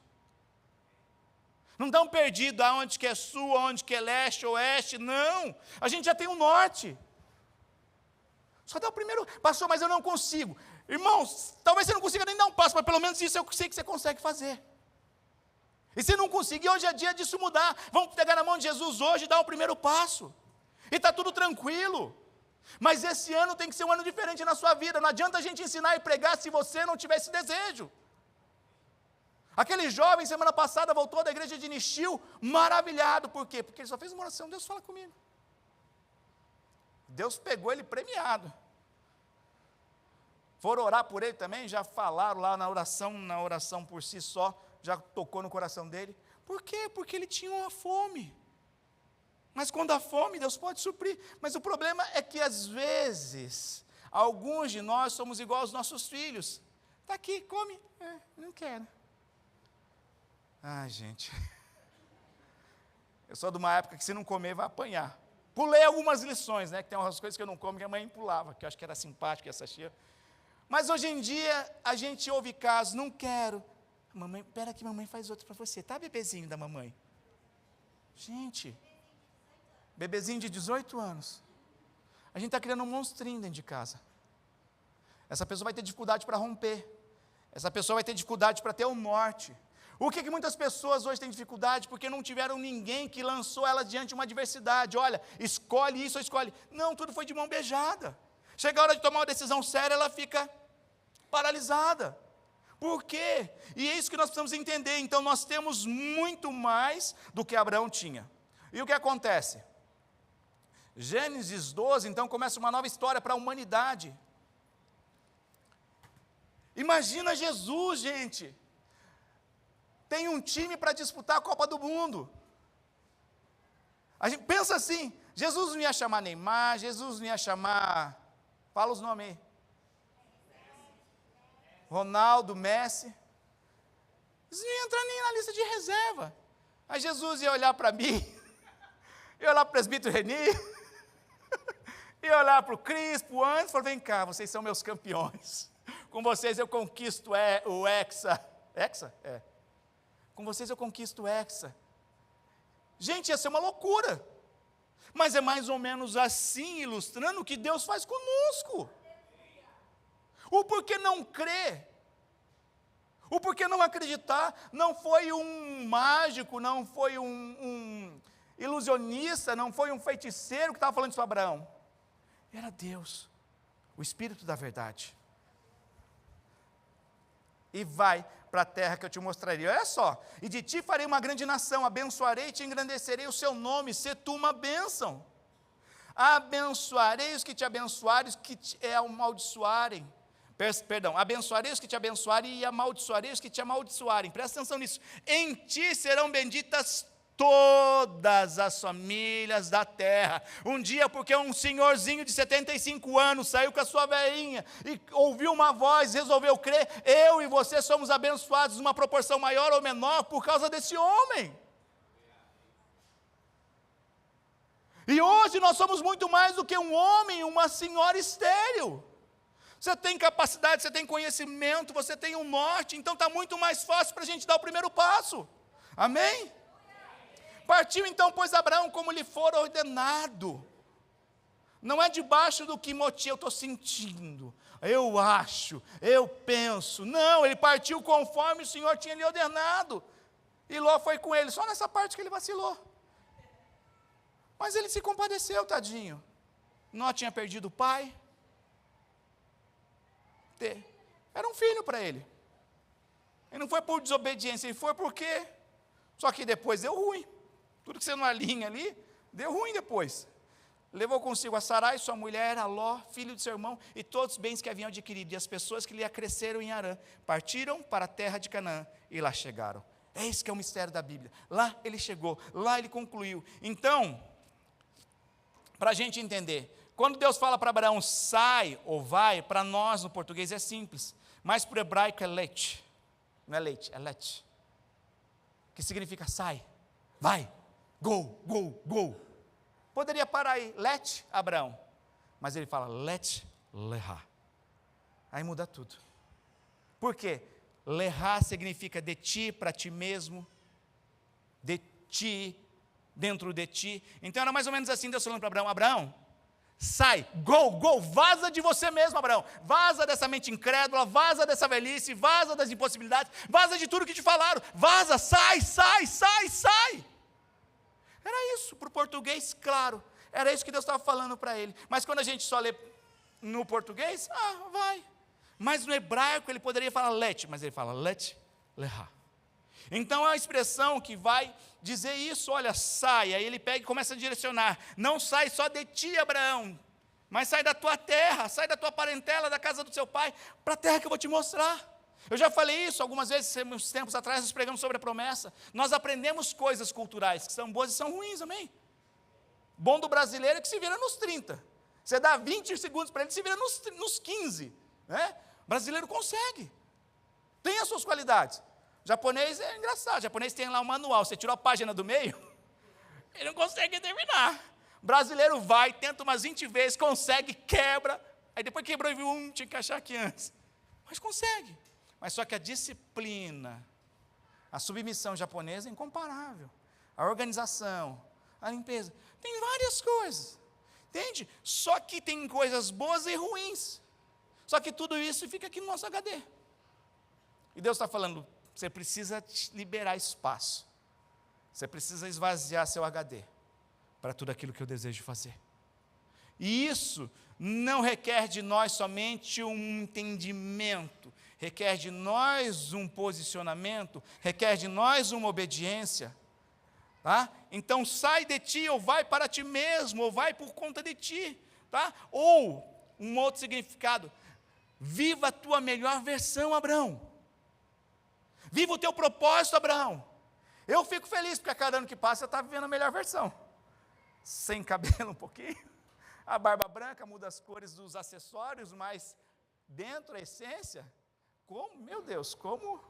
Não estamos perdidos aonde que é sul, aonde que é leste, oeste, não. A gente já tem um norte. Só dá o primeiro, pastor, mas eu não consigo. Irmãos, talvez você não consiga nem dar um passo, mas pelo menos isso eu sei que você consegue fazer. E se não conseguir, hoje é dia disso mudar. Vamos pegar na mão de Jesus hoje e dar o primeiro passo. E está tudo tranquilo. Mas esse ano tem que ser um ano diferente na sua vida. Não adianta a gente ensinar e pregar se você não tiver esse desejo. Aquele jovem, semana passada, voltou da igreja de Nishio, maravilhado. Por quê? Porque ele só fez uma oração, Deus fala comigo. Deus pegou ele premiado. Foram orar por ele também, já falaram lá na oração por si só, já tocou no coração dele. Por quê? Porque ele tinha uma fome. Mas quando há fome, Deus pode suprir. Mas o problema é que às vezes, alguns de nós somos igual aos nossos filhos. Está aqui, come. Não quero. Ai, gente. Eu sou de uma época que se não comer, vai apanhar. Pulei algumas lições, né? Que tem umas coisas que eu não como, que a mãe pulava, que eu acho que era simpático essa tia. Mas hoje em dia, a gente ouve casos, não quero. Mamãe, espera que mamãe faz outro para você. Tá, bebezinho da mamãe? Gente, bebezinho de 18 anos. a gente está criando um monstrinho dentro de casa. Essa pessoa vai ter dificuldade para romper. Essa pessoa vai ter dificuldade para ter o norte. O que muitas pessoas hoje têm dificuldade? Porque não tiveram ninguém que lançou ela diante de uma adversidade. Olha, escolhe isso ou escolhe. Não, tudo foi de mão beijada. Chega a hora de tomar uma decisão séria, ela fica paralisada. Por quê? E é isso que nós precisamos entender. Então, nós temos muito mais do que Abraão tinha. E o que acontece? Gênesis 12, então, começa uma nova história para a humanidade. Imagina Jesus, gente. Tem um time para disputar a Copa do Mundo. A gente pensa assim, Jesus não ia chamar Neymar, Jesus não ia chamar, fala os nomes aí. Ronaldo, Messi. Eles não iam entrar nem na lista de reserva. Aí Jesus ia olhar para mim, ia olhar para o presbítero Reni, ia olhar para o Cris, para o Anderson, e falar, vem cá, vocês são meus campeões. Com vocês eu conquisto o Hexa. Hexa? É. Com vocês eu conquisto o Hexa. Gente, ia ser uma loucura. Mas é mais ou menos assim, ilustrando o que Deus faz conosco. O porquê não crer? O porquê não acreditar? Não foi um mágico, não foi um ilusionista, não foi um feiticeiro que estava falando isso para Abraão. Era Deus, o Espírito da verdade. E vai para a terra que eu te mostraria. Olha só, e de ti farei uma grande nação, abençoarei e te engrandecerei o seu nome, se tu uma bênção. Abençoarei os que te abençoarem, os que te amaldiçoarem. Perdão, abençoarei os que te abençoarem e amaldiçoarei os que te amaldiçoarem. Presta atenção nisso. Em ti serão benditas todas as famílias da terra. Um dia, porque um senhorzinho de 75 anos saiu com a sua velhinha e ouviu uma voz, resolveu crer, eu e você somos abençoados numa proporção maior ou menor por causa desse homem. E hoje nós somos muito mais do que um homem e uma senhora estéril. Você tem capacidade, você tem conhecimento, você tem um norte, então está muito mais fácil para a gente dar o primeiro passo. Amém? Partiu então, pois, Abraão como lhe for ordenado. Não é debaixo do que motivo eu estou sentindo, eu acho, eu penso. Não, ele partiu conforme o Senhor tinha lhe ordenado. E Ló foi com ele, só nessa parte que ele vacilou. Mas ele se compadeceu, tadinho. Ló tinha perdido o pai. Era um filho para ele. Ele não foi por desobediência, ele foi porque... Só que depois deu ruim. Tudo que você não alinha ali, deu ruim depois. Levou consigo a Sarai, sua mulher, a Ló, filho de seu irmão, e todos os bens que haviam adquirido, e as pessoas que lhe acresceram em Harã, partiram para a terra de Canaã, e lá chegaram. É isso que é o mistério da Bíblia. Lá ele chegou, lá ele concluiu. Então, para a gente entender, quando Deus fala para Abraão, sai ou vai, para nós no português é simples, mas para o hebraico é leite. Não é leite, é lete. Que significa sai, vai, go, go, go. Poderia parar aí, let Abraão, mas ele fala let lehá. Aí muda tudo. Por quê? Lehá significa de ti, para ti mesmo, de ti, dentro de ti. Então era mais ou menos assim, Deus falando para Abraão, Abraão, sai, go, go, vaza de você mesmo, Abraão, vaza dessa mente incrédula, vaza dessa velhice, vaza das impossibilidades, vaza de tudo que te falaram, vaza, sai, sai, sai, sai. Era isso, para o português, claro, era isso que Deus estava falando para ele, mas quando a gente só lê no português, vai, mas no hebraico ele poderia falar let, mas ele fala let, lehá. Então é uma expressão que vai dizer isso, olha, sai, aí ele pega e começa a direcionar, não sai só de ti, Abraão, mas sai da tua terra, sai da tua parentela, da casa do seu pai, para a terra que eu vou te mostrar. Eu já falei isso algumas vezes, uns tempos atrás, nós pregamos sobre a promessa, nós aprendemos coisas culturais, que são boas e são ruins, amém? Bom do brasileiro é que se vira nos 30, você dá 20 segundos para ele, se vira nos 15, né? O brasileiro consegue, tem as suas qualidades. Japonês é engraçado, japonês tem lá um manual, você tirou a página do meio, ele não consegue terminar. Brasileiro vai, tenta umas 20 vezes, consegue, quebra, aí depois quebrou e viu tinha que achar aqui antes. Mas consegue. Mas só que a disciplina, a submissão japonesa é incomparável. A organização, a limpeza, tem várias coisas. Entende? Só que tem coisas boas e ruins. Só que tudo isso fica aqui no nosso HD. E Deus está falando, você precisa liberar espaço. Você precisa esvaziar seu HD para tudo aquilo que eu desejo fazer. E isso não requer de nós somente um entendimento, requer de nós um posicionamento, requer de nós uma obediência. Tá? Então sai de ti, ou vai para ti mesmo, ou vai por conta de ti. Tá? Ou, um outro significado, viva a tua melhor versão, Abraão. Viva o teu propósito, Abraão. Eu fico feliz, porque a cada ano que passa eu estou vivendo a melhor versão. Sem cabelo um pouquinho, a barba branca, muda as cores dos acessórios, mas dentro, a essência, meu Deus, como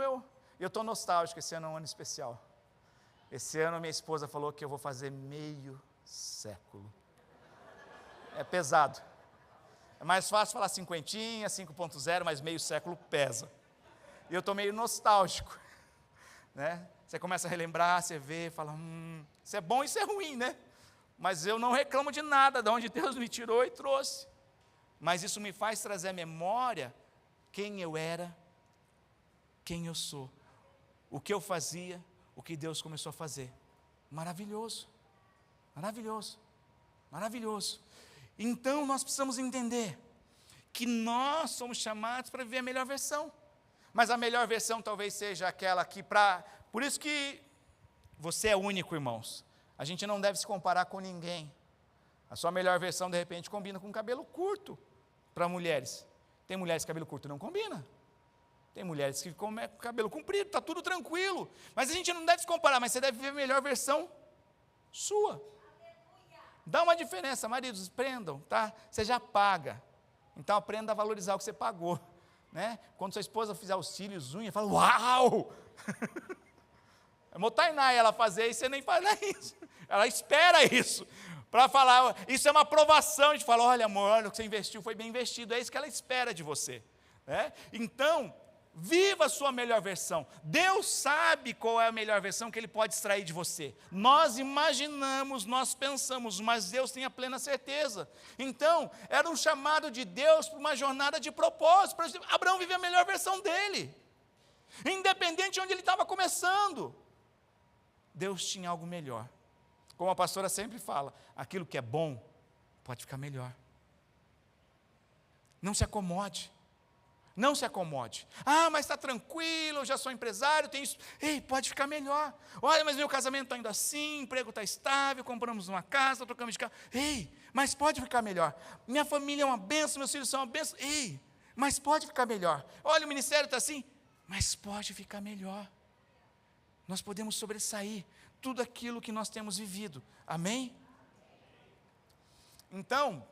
eu estou nostálgico, esse ano é um ano especial. Esse ano minha esposa falou que eu vou fazer meio século. É pesado. É mais fácil falar cinquentinha, 5.0, mas meio século pesa. E eu estou meio nostálgico. Né? Você começa a relembrar, você vê, fala, isso é bom e isso é ruim, né? Mas eu não reclamo de nada, de onde Deus me tirou e trouxe. Mas isso me faz trazer à memória quem eu era, quem eu sou, o que eu fazia, o que Deus começou a fazer. Maravilhoso, maravilhoso, maravilhoso. Então nós precisamos entender que nós somos chamados para viver a melhor versão. Mas a melhor versão talvez seja aquela que por isso que você é único, irmãos. A gente não deve se comparar com ninguém. A sua melhor versão, de repente, combina com cabelo curto para mulheres. Tem mulheres que cabelo curto não combina. Tem mulheres que com cabelo comprido, está tudo tranquilo. Mas a gente não deve se comparar, mas você deve viver a melhor versão sua. Dá uma diferença, maridos, prendam, tá? Você já paga. Então aprenda a valorizar o que você pagou. Né? Quando sua esposa fizer os cílios, unhas, fala, uau! É Tainá ela fazer isso, você nem faz isso. Ela espera isso, para falar, isso é uma aprovação, a gente fala, olha amor, olha o que você investiu, foi bem investido, é isso que ela espera de você. Né? Então, viva a sua melhor versão. Deus sabe qual é a melhor versão que Ele pode extrair de você. Nós imaginamos, nós pensamos, mas Deus tem a plena certeza. Então, era um chamado de Deus para uma jornada de propósito, para Abraão viver a melhor versão dele. Independente de onde ele estava começando. Deus tinha algo melhor. Como a pastora sempre fala, aquilo que é bom, pode ficar melhor. Não se acomode. Não se acomode. Mas está tranquilo, eu já sou empresário, tenho isso. Ei, pode ficar melhor. Olha, mas meu casamento está indo assim, emprego está estável, compramos uma casa, trocamos de carro. Ei, mas pode ficar melhor. Minha família é uma bênção, meus filhos são uma bênção. Ei, mas pode ficar melhor. Olha, o ministério está assim, mas pode ficar melhor. Nós podemos sobressair tudo aquilo que nós temos vivido. Amém? Então,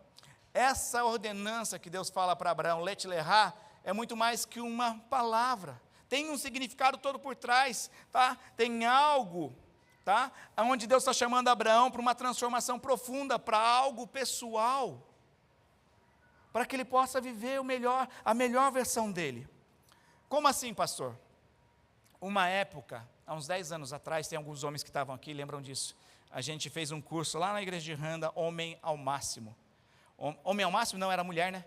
essa ordenança que Deus fala para Abraão, let lerá, é muito mais que uma palavra, tem um significado todo por trás, tá? Tem algo, tá? Onde Deus está chamando Abraão para uma transformação profunda, para algo pessoal, para que ele possa viver a melhor versão dele. Como assim, pastor? Uma época, há uns 10 anos atrás, tem alguns homens que estavam aqui, lembram disso, a gente fez um curso lá na igreja de Randa, Homem ao Máximo. Homem ao Máximo não era mulher, né?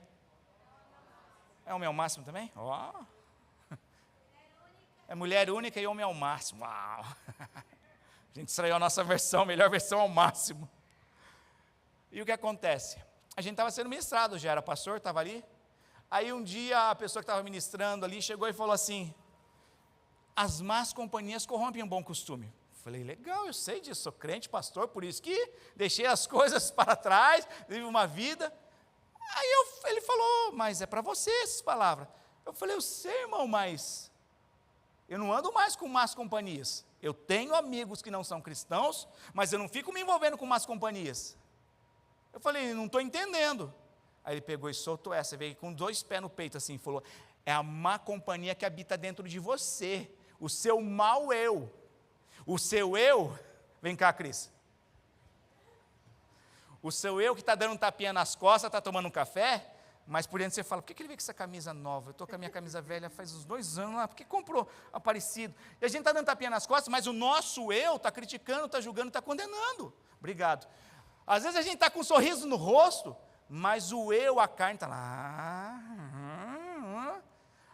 É homem ao máximo também? Oh. É mulher única e homem ao máximo. Uau. A gente estranhou a nossa versão, melhor versão ao máximo. E o que acontece? A gente estava sendo ministrado, já era pastor, estava ali. Aí um dia a pessoa que estava ministrando ali chegou e falou assim, as más companhias corrompem um bom costume. Falei, legal, eu sei disso, sou crente, pastor, por isso que deixei as coisas para trás, vivo uma vida. Aí ele falou, mas é para você essas palavras. Eu falei, eu sei, irmão, mas eu não ando mais com más companhias. Eu tenho amigos que não são cristãos, mas eu não fico me envolvendo com más companhias. Eu falei, não estou entendendo. Aí ele pegou e soltou essa, veio com 2 pés no peito assim, falou, é a má companhia que habita dentro de você, o seu mau eu. O seu eu, vem cá, Cris. O seu eu que está dando um tapinha nas costas, está tomando um café, mas por dentro você fala, por que ele veio com essa camisa nova? Eu estou com a minha camisa velha faz uns 2 anos lá, por que comprou Aparecido? E a gente está dando tapinha nas costas, mas o nosso eu está criticando, está julgando, está condenando. Obrigado. Às vezes a gente está com um sorriso no rosto, mas o eu, a carne está lá.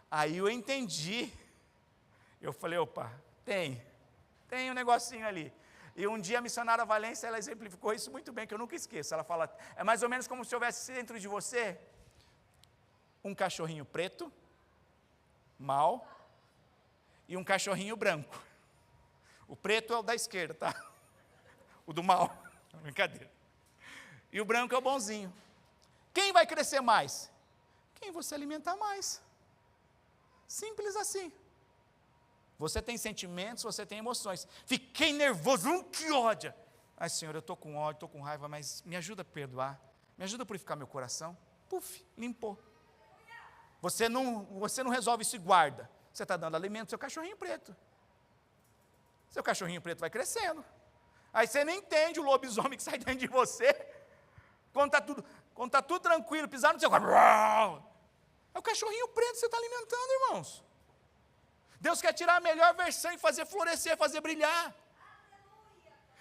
Aí eu entendi. Eu falei, opa, tem um negocinho ali. E um dia a missionária Valência, ela exemplificou isso muito bem, que eu nunca esqueço. Ela fala, é mais ou menos como se houvesse dentro de você um cachorrinho preto, mau, e um cachorrinho branco. O preto é o da esquerda, tá? O do mal, brincadeira. E o branco é o bonzinho. Quem vai crescer mais? Quem você alimentar mais. Simples assim. Você tem sentimentos, você tem emoções. Fiquei nervoso, que ódio. Ai, Senhor, eu estou com ódio, estou com raiva, mas me ajuda a perdoar. Me ajuda a purificar meu coração. Puf, limpou. Você não resolve isso e guarda. Você está dando alimento ao seu cachorrinho preto. Seu cachorrinho preto vai crescendo. Aí você não entende o lobisomem que sai dentro de você. Quando está tudo tranquilo, pisar no seu corpo. É o cachorrinho preto que você está alimentando, irmãos. Deus quer tirar a melhor versão e fazer florescer, fazer brilhar.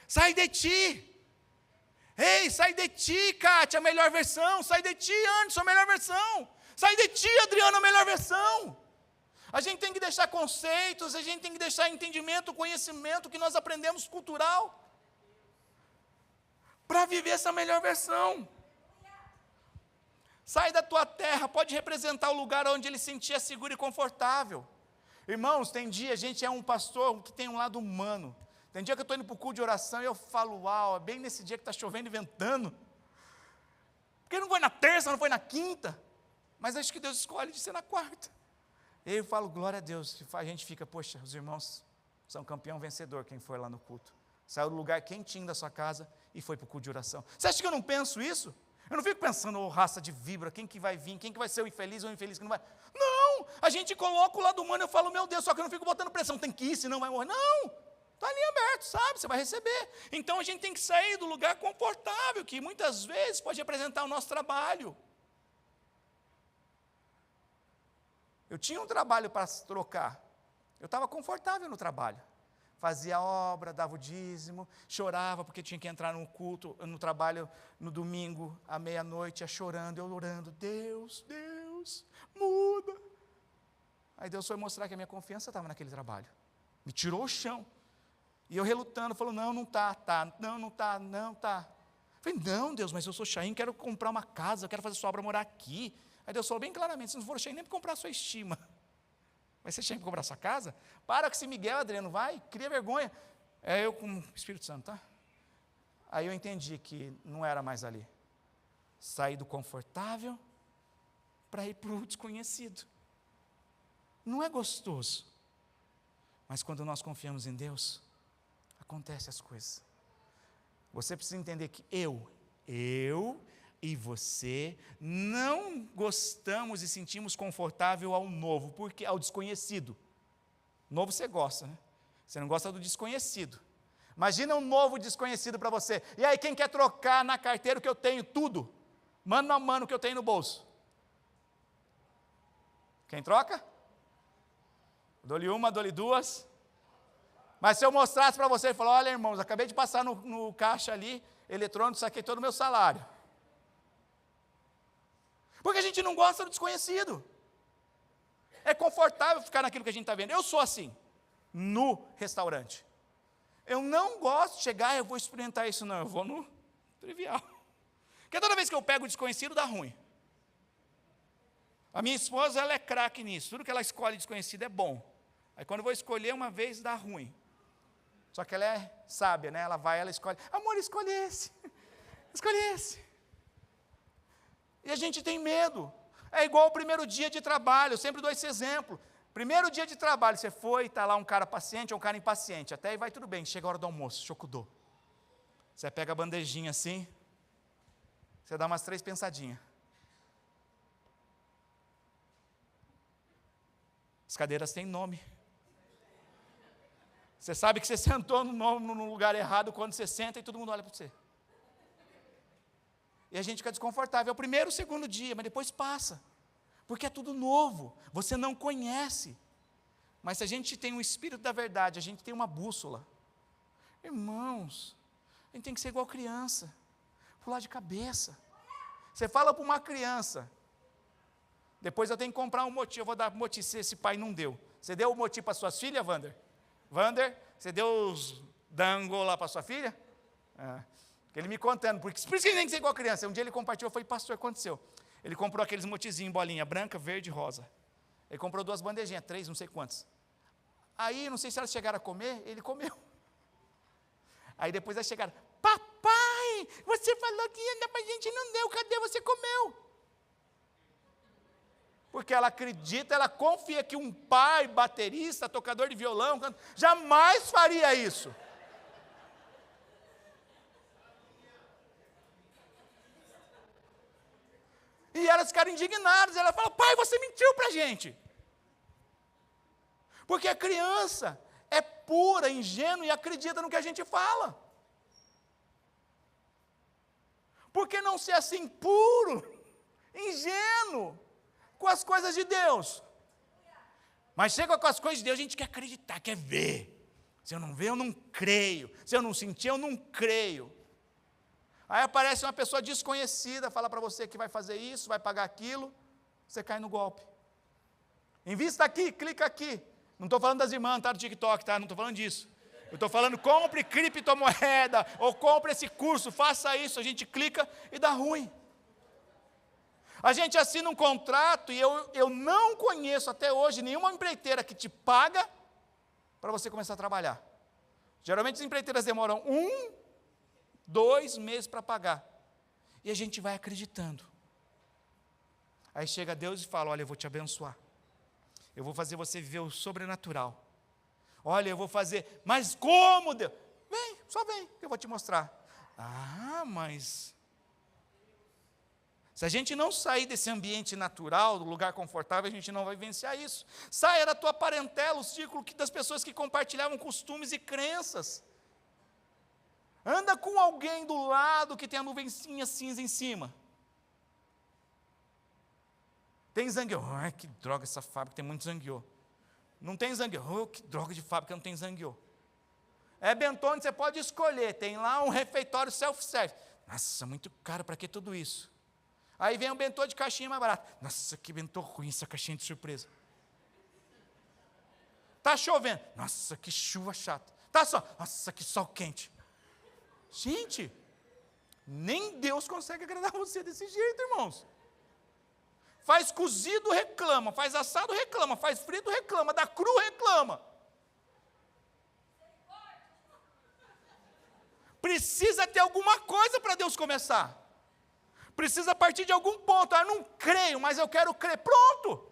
Sai de ti. Ei, sai de ti, Kátia, a melhor versão. Sai de ti, Anderson, a melhor versão. Sai de ti, Adriano, a melhor versão. A gente tem que deixar conceitos, a gente tem que deixar entendimento, conhecimento que nós aprendemos cultural. Para viver essa melhor versão. Sai da tua terra, pode representar o lugar onde ele se sentia seguro e confortável. Irmãos, tem dia, a gente é um pastor que tem um lado humano. Tem dia que eu estou indo para o culto de oração e eu falo, uau, é bem nesse dia que está chovendo e ventando. Porque não foi na terça, não foi na quinta. Mas acho que Deus escolhe de ser na quarta. E aí eu falo, glória a Deus. A gente fica, poxa, os irmãos são campeão vencedor, quem for lá no culto. Saiu do lugar quentinho da sua casa e foi para o culto de oração. Você acha que eu não penso isso? Eu não fico pensando, oh, raça de víbora, quem que vai vir, quem que vai ser o infeliz ou o infeliz que não vai. Não, a gente coloca o lado humano e eu falo, meu Deus, só que eu não fico botando pressão, tem que ir, senão vai morrer. Não, está ali aberto, sabe, você vai receber. Então a gente tem que sair do lugar confortável, que muitas vezes pode representar o nosso trabalho. Eu tinha um trabalho para trocar, eu estava confortável no trabalho. Fazia obra, dava o dízimo, chorava porque tinha que entrar no culto, no trabalho, no domingo, à meia-noite, ia chorando, eu orando, Deus, muda. Aí Deus foi mostrar que a minha confiança estava naquele trabalho. Me tirou o chão. E eu relutando, falou, não está. Falei, não, Deus, mas eu sou Chaim, quero comprar uma casa, quero fazer sua obra morar aqui. Aí Deus falou bem claramente, se não for Chaim, nem para comprar a sua estima. Vai ser Chaim para comprar a sua casa? Para com esse Miguel, Adriano, vai, cria vergonha. É eu com o Espírito Santo, tá? Aí eu entendi que não era mais ali. Saí do confortável para ir para o desconhecido. Não é gostoso. Mas quando nós confiamos em Deus, acontecem as coisas. Você precisa entender que eu e você não gostamos e sentimos confortável ao novo, porque ao desconhecido. Novo você gosta, né? Você não gosta do desconhecido. Imagina um novo desconhecido para você. E aí, quem quer trocar na carteira o que eu tenho? Tudo. Mano a mano o que eu tenho no bolso. Quem troca? Dou-lhe uma, dou-lhe duas. Mas se eu mostrasse para você e falar, olha, irmãos, acabei de passar no caixa ali, eletrônico, saquei todo o meu salário. Porque a gente não gosta do desconhecido. É confortável ficar naquilo que a gente está vendo. Eu sou assim, no restaurante. Eu não gosto de chegar, eu vou experimentar isso, não. Eu vou no trivial. Porque toda vez que eu pego o desconhecido, dá ruim. A minha esposa, ela é craque nisso. Tudo que ela escolhe desconhecido é bom. Aí quando eu vou escolher uma vez, dá ruim. Só que ela é sábia, né? Ela vai, ela escolhe. Amor, escolhe esse. Escolhe esse. E a gente tem medo. É igual o primeiro dia de trabalho, eu sempre dou esse exemplo. Primeiro dia de trabalho, você foi, está lá um cara paciente ou um cara impaciente. Até aí vai tudo bem, chega a hora do almoço, chocudô. Você pega a bandejinha assim, você dá umas 3 pensadinhas. As cadeiras têm nome. Você sabe que você sentou no lugar errado quando você senta e todo mundo olha para você. E a gente fica desconfortável. É o primeiro, o segundo dia, mas depois passa. Porque é tudo novo. Você não conhece. Mas se a gente tem o Espírito da verdade, a gente tem uma bússola. Irmãos, a gente tem que ser igual criança. pular de cabeça. Você fala para uma criança, depois eu tenho que comprar um moti, eu vou dar moti se esse pai não deu. Você deu o moti para suas filhas, Wander? Wander, você deu os dango lá para sua filha? Ele me contando, por isso que ele nem que ser igual a criança. Um dia ele compartilhou, eu falei, pastor, o que aconteceu? Ele comprou aqueles motizinhos, bolinha, branca, verde e rosa. Ele comprou 2 bandejinhas, 3, não sei quantas. Aí, não sei se elas chegaram a comer, ele comeu. Aí depois elas chegaram, papai, você falou que ia dar, mas a gente não deu, cadê você comeu? Porque ela acredita, ela confia que um pai, baterista, tocador de violão, jamais faria isso. E elas ficaram indignadas, ela fala, pai, você mentiu para a gente. Porque a criança é pura, ingênua e acredita no que a gente fala. Por que não ser assim, puro, ingênuo, com as coisas de Deus? Mas chega com as coisas de Deus, a gente quer acreditar, quer ver. Se eu não ver, eu não creio. Se eu não sentir, eu não creio. Aí aparece uma pessoa desconhecida, fala para você que vai fazer isso, vai pagar aquilo, você cai no golpe. Invista aqui, clica aqui. Não estou falando das irmãs, tá, do TikTok, tá? Não estou falando disso. Eu estou falando, compre criptomoeda, ou compre esse curso, faça isso, a gente clica e dá ruim. A gente assina um contrato e eu não conheço até hoje nenhuma empreiteira que te paga para você começar a trabalhar. Geralmente as empreiteiras demoram 1, 2 meses para pagar. E a gente vai acreditando. Aí chega Deus e fala, olha, eu vou te abençoar. Eu vou fazer você viver o sobrenatural. Olha, eu vou fazer, mas como, Deus? Vem, só vem, que eu vou te mostrar. Ah, mas se a gente não sair desse ambiente natural, do lugar confortável, a gente não vai vivenciar isso. Saia da tua parentela, o círculo das pessoas que compartilhavam costumes e crenças. Anda com alguém do lado que tem a nuvencinha cinza em cima. Tem zangueô. Ai, que droga essa fábrica, tem muito zangueô. Não tem zangueô. Oh, que droga de fábrica, não tem zangueô. É Bentone, você pode escolher. Tem lá um refeitório self-service. Nossa, muito caro, para que tudo isso? Aí vem um bentô de caixinha mais barato. Nossa, que bentô ruim essa caixinha de surpresa. Está chovendo. Nossa, que chuva chata. Está sol. Nossa, que sol quente. Gente, nem Deus consegue agradar você desse jeito, irmãos. Faz cozido, reclama. Faz assado, reclama. Faz frito, reclama. Dá cru, reclama. Precisa ter alguma coisa para Deus começar. Precisa partir de algum ponto. Eu não creio, mas eu quero crer. Pronto.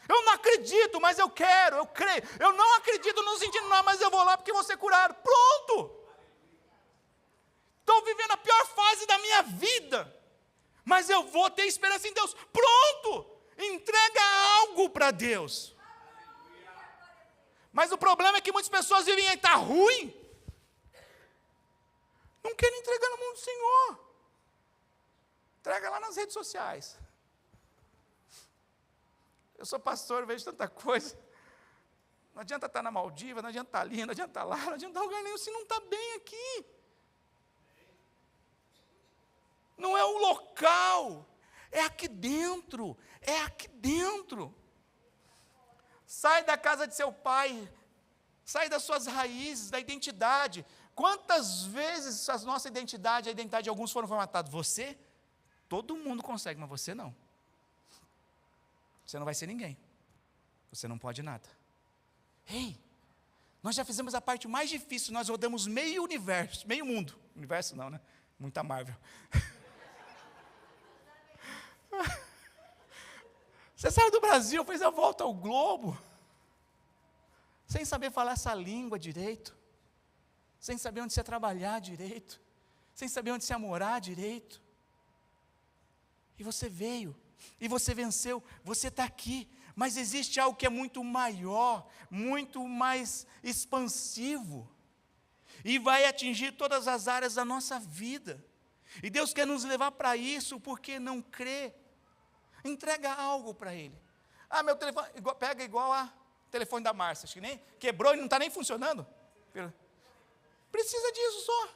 Eu não acredito, mas eu quero, eu creio. Eu não acredito no sentido, não, mas eu vou lá porque vou ser curado. Pronto. Estou vivendo a pior fase da minha vida, mas eu vou ter esperança em Deus. Pronto. Entrega algo para Deus. Mas o problema é que muitas pessoas vivem aí, está ruim. Não querem entregar na mão do Senhor. Entrega lá nas redes sociais. Eu sou pastor, eu vejo tanta coisa. Não adianta estar na Maldiva, não adianta estar ali, não adianta estar lá, não adianta estar em lugar nenhum se não está bem aqui. Não é o local, é aqui dentro, é aqui dentro. Sai da casa de seu pai, sai das suas raízes, da identidade. Quantas vezes a nossa identidade, a identidade de alguns foram formatados? Você? Todo mundo consegue, mas você não. Você não vai ser ninguém. Você não pode nada. Ei, nós já fizemos a parte mais difícil, nós rodamos meio universo, meio mundo. Universo não, né? Muita Marvel. Você saiu do Brasil, fez a volta ao globo, sem saber falar essa língua direito, sem saber onde você ia trabalhar direito, sem saber onde você ia morar direito. E você veio, e você venceu, você está aqui, mas existe algo que é muito maior, muito mais expansivo, e vai atingir todas as áreas da nossa vida. E Deus quer nos levar para isso, porque não crê. Entrega algo para Ele. Ah, meu telefone, pega igual a telefone da Márcia, acho que nem quebrou e não está nem funcionando. Precisa disso só.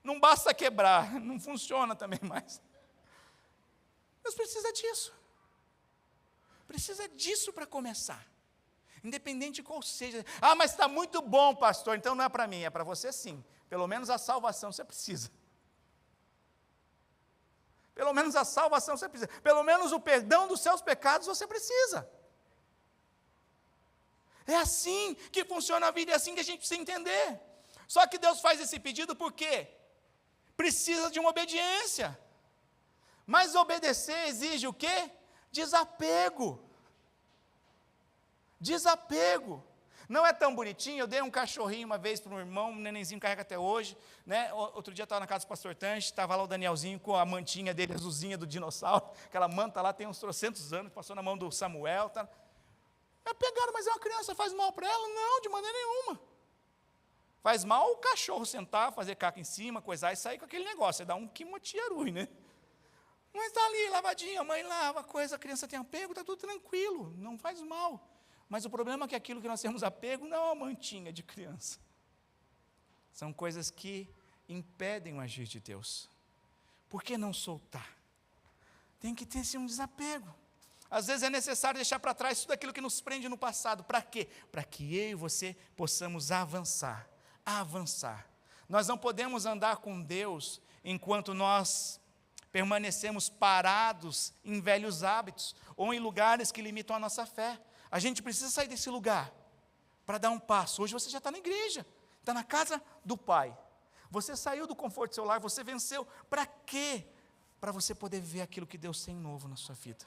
Não basta quebrar, não funciona também mais. Deus precisa disso. Precisa disso para começar. Independente de qual seja. Ah, mas está muito bom, pastor, então não é para mim, é para você sim. Pelo menos a salvação você precisa. Pelo menos a salvação você precisa. Pelo menos o perdão dos seus pecados você precisa. É assim que funciona a vida, é assim que a gente precisa entender. Só que Deus faz esse pedido por quê? Precisa de uma obediência. Mas obedecer exige o quê? Desapego. Desapego. Não é tão bonitinho, eu dei um cachorrinho uma vez para um irmão, um nenenzinho carrega até hoje, né? Outro dia eu estava na casa do pastor Tange, estava lá o Danielzinho com a mantinha dele, azulzinha do dinossauro, aquela manta lá tem uns 300 anos, passou na mão do Samuel, tá? É pegado, mas é uma criança, faz mal para ela? Não, de maneira nenhuma. Faz mal o cachorro sentar, fazer caca em cima, coisar e sair com aquele negócio, você dá um quimotiarui, né? Mas está ali, lavadinha, a mãe lava, coisa, a criança tem apego, está tudo tranquilo, não faz mal. Mas o problema é que aquilo que nós temos apego não é uma mantinha de criança. São coisas que impedem o agir de Deus. Por que não soltar? Tem que ter sim um desapego. Às vezes é necessário deixar para trás tudo aquilo que nos prende no passado. Para quê? Para que eu e você possamos avançar. Avançar. Nós não podemos andar com Deus enquanto nós permanecemos parados em velhos hábitos ou em lugares que limitam a nossa fé. A gente precisa sair desse lugar para dar um passo. Hoje você já está na igreja, está na casa do Pai. Você saiu do conforto do seu lar, você venceu. Para quê? Para você poder ver aquilo que Deus tem novo na sua vida.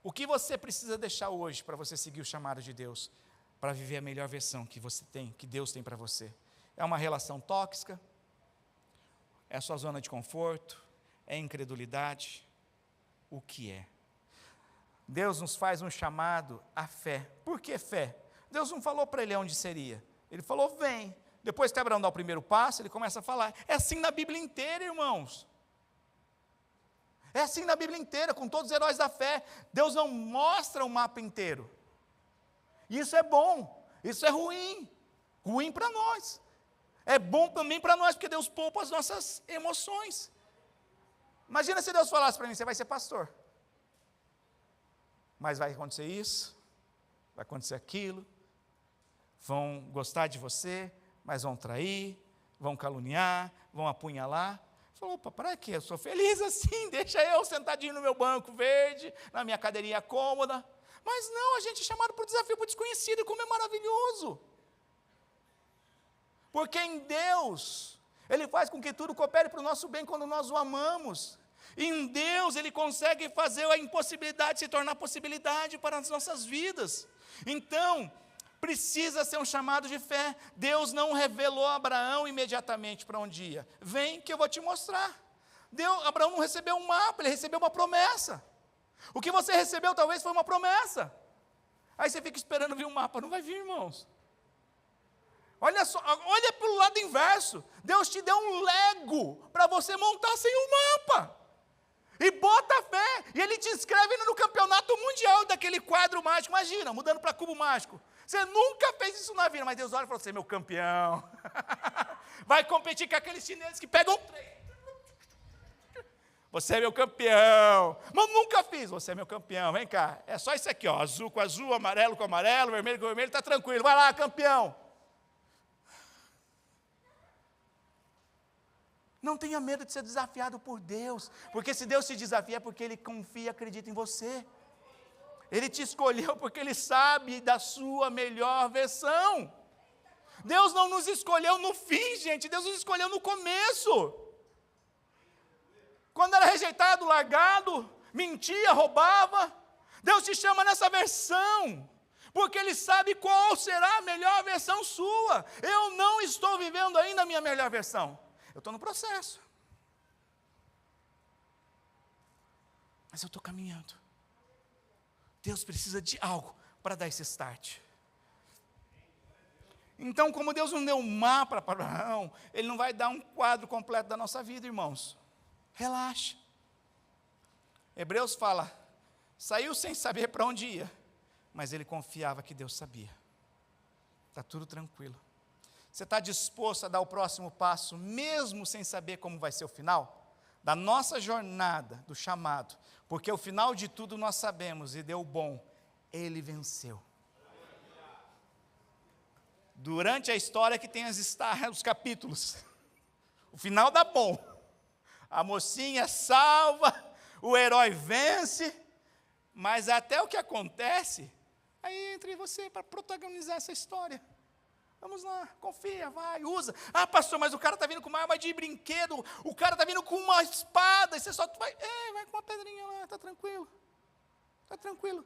O que você precisa deixar hoje para você seguir o chamado de Deus? Para viver a melhor versão que você tem, que Deus tem para você. É uma relação tóxica? É a sua zona de conforto? É incredulidade? O que é? Deus nos faz um chamado à fé. Por que fé? Deus não falou para ele onde seria. Ele falou, vem. Depois que Abraão dá o primeiro passo, ele começa a falar. É assim na Bíblia inteira, irmãos. É assim na Bíblia inteira, com todos os heróis da fé. Deus não mostra o mapa inteiro. Isso é bom, isso é ruim. Ruim para nós. É bom também para nós, porque Deus poupa as nossas emoções. Imagina se Deus falasse para mim, você vai ser pastor. Mas vai acontecer isso, vai acontecer aquilo, vão gostar de você, mas vão trair, vão caluniar, vão apunhalar. Falou, opa, para quê? Eu sou feliz assim, deixa eu sentadinho no meu banco verde, na minha cadeirinha cômoda. Mas não, a gente é chamado para o desafio, para o desconhecido, e como é maravilhoso. Porque em Deus, Ele faz com que tudo coopere para o nosso bem quando nós o amamos. Em Deus, Ele consegue fazer a impossibilidade se tornar possibilidade para as nossas vidas. Então, precisa ser um chamado de fé. Deus não revelou a Abraão imediatamente para onde ia. Vem que eu vou te mostrar. Abraão não recebeu um mapa, ele recebeu uma promessa. O que você recebeu talvez foi uma promessa. Aí você fica esperando vir um mapa, não vai vir, irmãos. Olha só, olha para o lado inverso. Deus te deu um Lego para você montar sem um mapa. E bota a fé, e Ele te inscreve no campeonato mundial daquele quadro mágico. Imagina, mudando para cubo mágico. Você nunca fez isso na vida, mas Deus olha e fala, você é meu campeão. Vai competir com aqueles chineses que pegam 3. Você é meu campeão. Mas nunca fiz, você é meu campeão. Vem cá, é só isso aqui, ó, azul com azul, amarelo com amarelo, vermelho com vermelho, está tranquilo. Vai lá, campeão. Não tenha medo de ser desafiado por Deus, porque se Deus te desafia é porque Ele confia e acredita em você. Ele te escolheu porque Ele sabe da sua melhor versão. Deus não nos escolheu no fim, gente, Deus nos escolheu no começo. Quando era rejeitado, largado, mentia, roubava, Deus te chama nessa versão, porque Ele sabe qual será a melhor versão sua. Eu não estou vivendo ainda a minha melhor versão. Eu estou no processo. Mas eu estou caminhando. Deus precisa de algo para dar esse start. Então, como Deus não deu um mapa para Abraão, Ele não vai dar um quadro completo da nossa vida, irmãos. Relaxa. Hebreus fala, saiu sem saber para onde ia, mas ele confiava que Deus sabia. Está tudo tranquilo. Você está disposto a dar o próximo passo, mesmo sem saber como vai ser o final? Da nossa jornada, do chamado. Porque o final de tudo nós sabemos, e deu bom, ele venceu. Durante a história que tem os capítulos, o final dá bom. A mocinha salva, o herói vence, mas até o que acontece, aí entra você para protagonizar essa história. Vamos lá, confia, vai, usa. Ah, pastor, mas o cara está vindo com uma arma de brinquedo, o cara está vindo com uma espada, e você só vai com uma pedrinha lá, está tranquilo. Está tranquilo.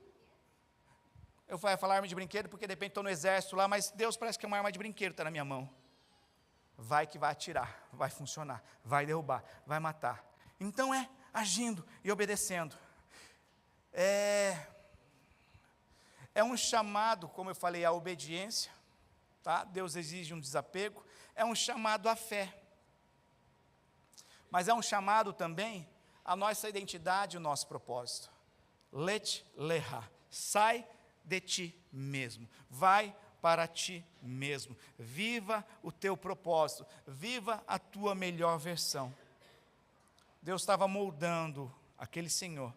Eu vou falar arma de brinquedo porque de repente estou no exército lá, mas Deus parece que é uma arma de brinquedo, está na minha mão. Vai que vai atirar, vai funcionar, vai derrubar, vai matar. Então é agindo e obedecendo. É um chamado, como eu falei, à obediência. Tá? Deus exige um desapego, é um chamado à fé, mas é um chamado também à nossa identidade e o nosso propósito. Let leha, sai de ti mesmo, vai para ti mesmo, viva o teu propósito, viva a tua melhor versão. Deus estava moldando aquele Senhor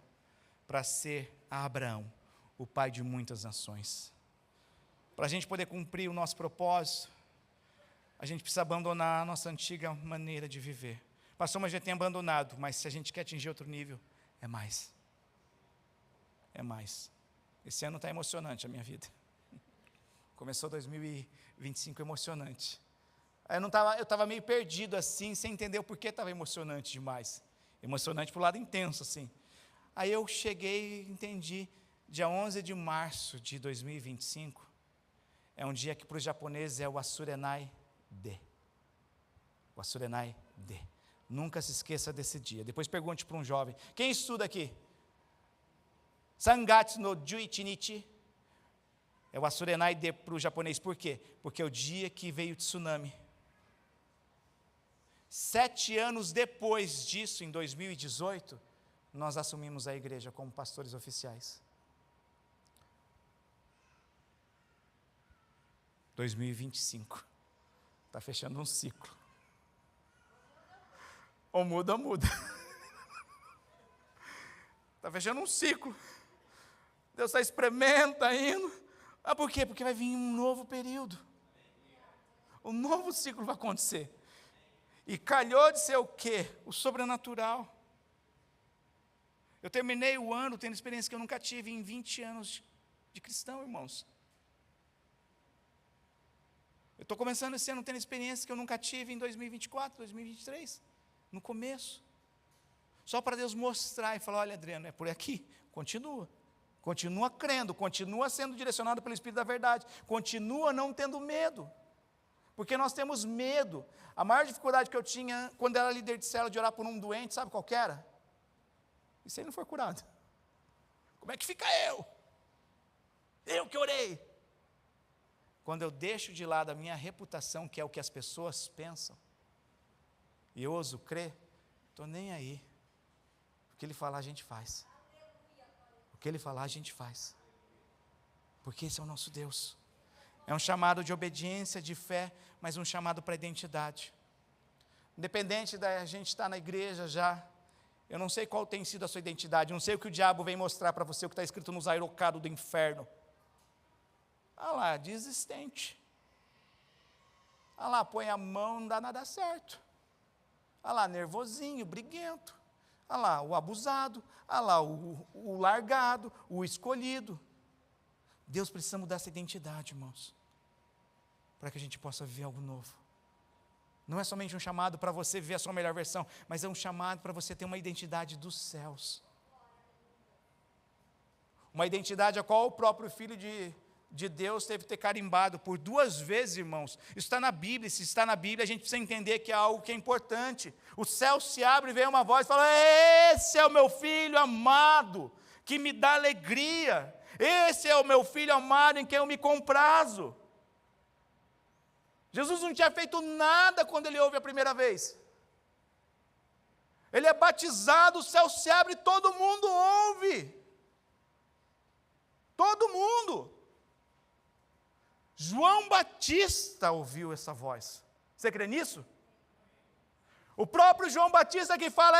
para ser Abraão, o pai de muitas nações. Para a gente poder cumprir o nosso propósito, a gente precisa abandonar a nossa antiga maneira de viver. Pastor, mas já tem abandonado, mas se a gente quer atingir outro nível, é mais. É mais. Esse ano está emocionante a minha vida. Começou 2025 emocionante. Eu estava meio perdido assim, sem entender o porquê estava emocionante demais. Emocionante para o lado intenso, assim. Aí eu cheguei e entendi, dia 11 de março de 2025, é um dia que para os japoneses é o Asurenai De. O Asurenai De. Nunca se esqueça desse dia. Depois pergunte para um jovem. Quem estuda aqui? Sangatsu no Juichi Nichi. É o Asurenai De para o japonês. Por quê? Porque é o dia que veio o tsunami. 7 anos depois disso, em 2018, nós assumimos a igreja como pastores oficiais. 2025. Está fechando um ciclo. Ou muda, ou muda. Está fechando um ciclo. Deus está espremendo, está indo. Ah, por quê? Porque vai vir um novo período. Um novo ciclo vai acontecer. E calhou de ser o quê? O sobrenatural. Eu terminei o ano tendo experiência que eu nunca tive em 20 anos de cristão, irmãos. Eu estou começando esse ano tendo experiência que eu nunca tive em 2024, 2023, no começo. Só para Deus mostrar e falar, olha, Adriano, é por aqui, continua. Continua crendo, continua sendo direcionado pelo Espírito da verdade, continua não tendo medo. Porque nós temos medo. A maior dificuldade que eu tinha, quando era líder de célula, de orar por um doente, sabe qual que era? E se ele não for curado? Como é que fica eu? Eu que orei. Quando eu deixo de lado a minha reputação, que é o que as pessoas pensam, e eu ouso crer, estou nem aí. O que ele falar, a gente faz. O que ele falar, a gente faz. Porque esse é o nosso Deus. É um chamado de obediência, de fé, mas um chamado para identidade. Independente da gente estar na igreja já, eu não sei qual tem sido a sua identidade, não sei o que o diabo vem mostrar para você, o que está escrito nos airocados do inferno. Ah lá, desistente. Ah lá, põe a mão, não dá nada certo. Ah lá, nervosinho, briguento. Ah lá, o abusado. Ah lá, o largado, o escolhido. Deus precisa mudar essa identidade, irmãos, para que a gente possa viver algo novo. Não é somente um chamado para você viver a sua melhor versão, mas é um chamado para você ter uma identidade dos céus. Uma identidade a qual o próprio Filho de Deus teve que ter carimbado por 2 vezes, irmãos. Isso está na Bíblia. Se está na Bíblia, a gente precisa entender que é algo que é importante. O céu se abre e vem uma voz e fala, esse é o meu Filho amado, que me dá alegria. Esse é o meu Filho amado em quem eu me comprazo. Jesus não tinha feito nada quando ele ouve a primeira vez. Ele é batizado, o céu se abre e todo mundo ouve. Todo mundo. João Batista ouviu essa voz. Você crê nisso? O próprio João Batista que fala,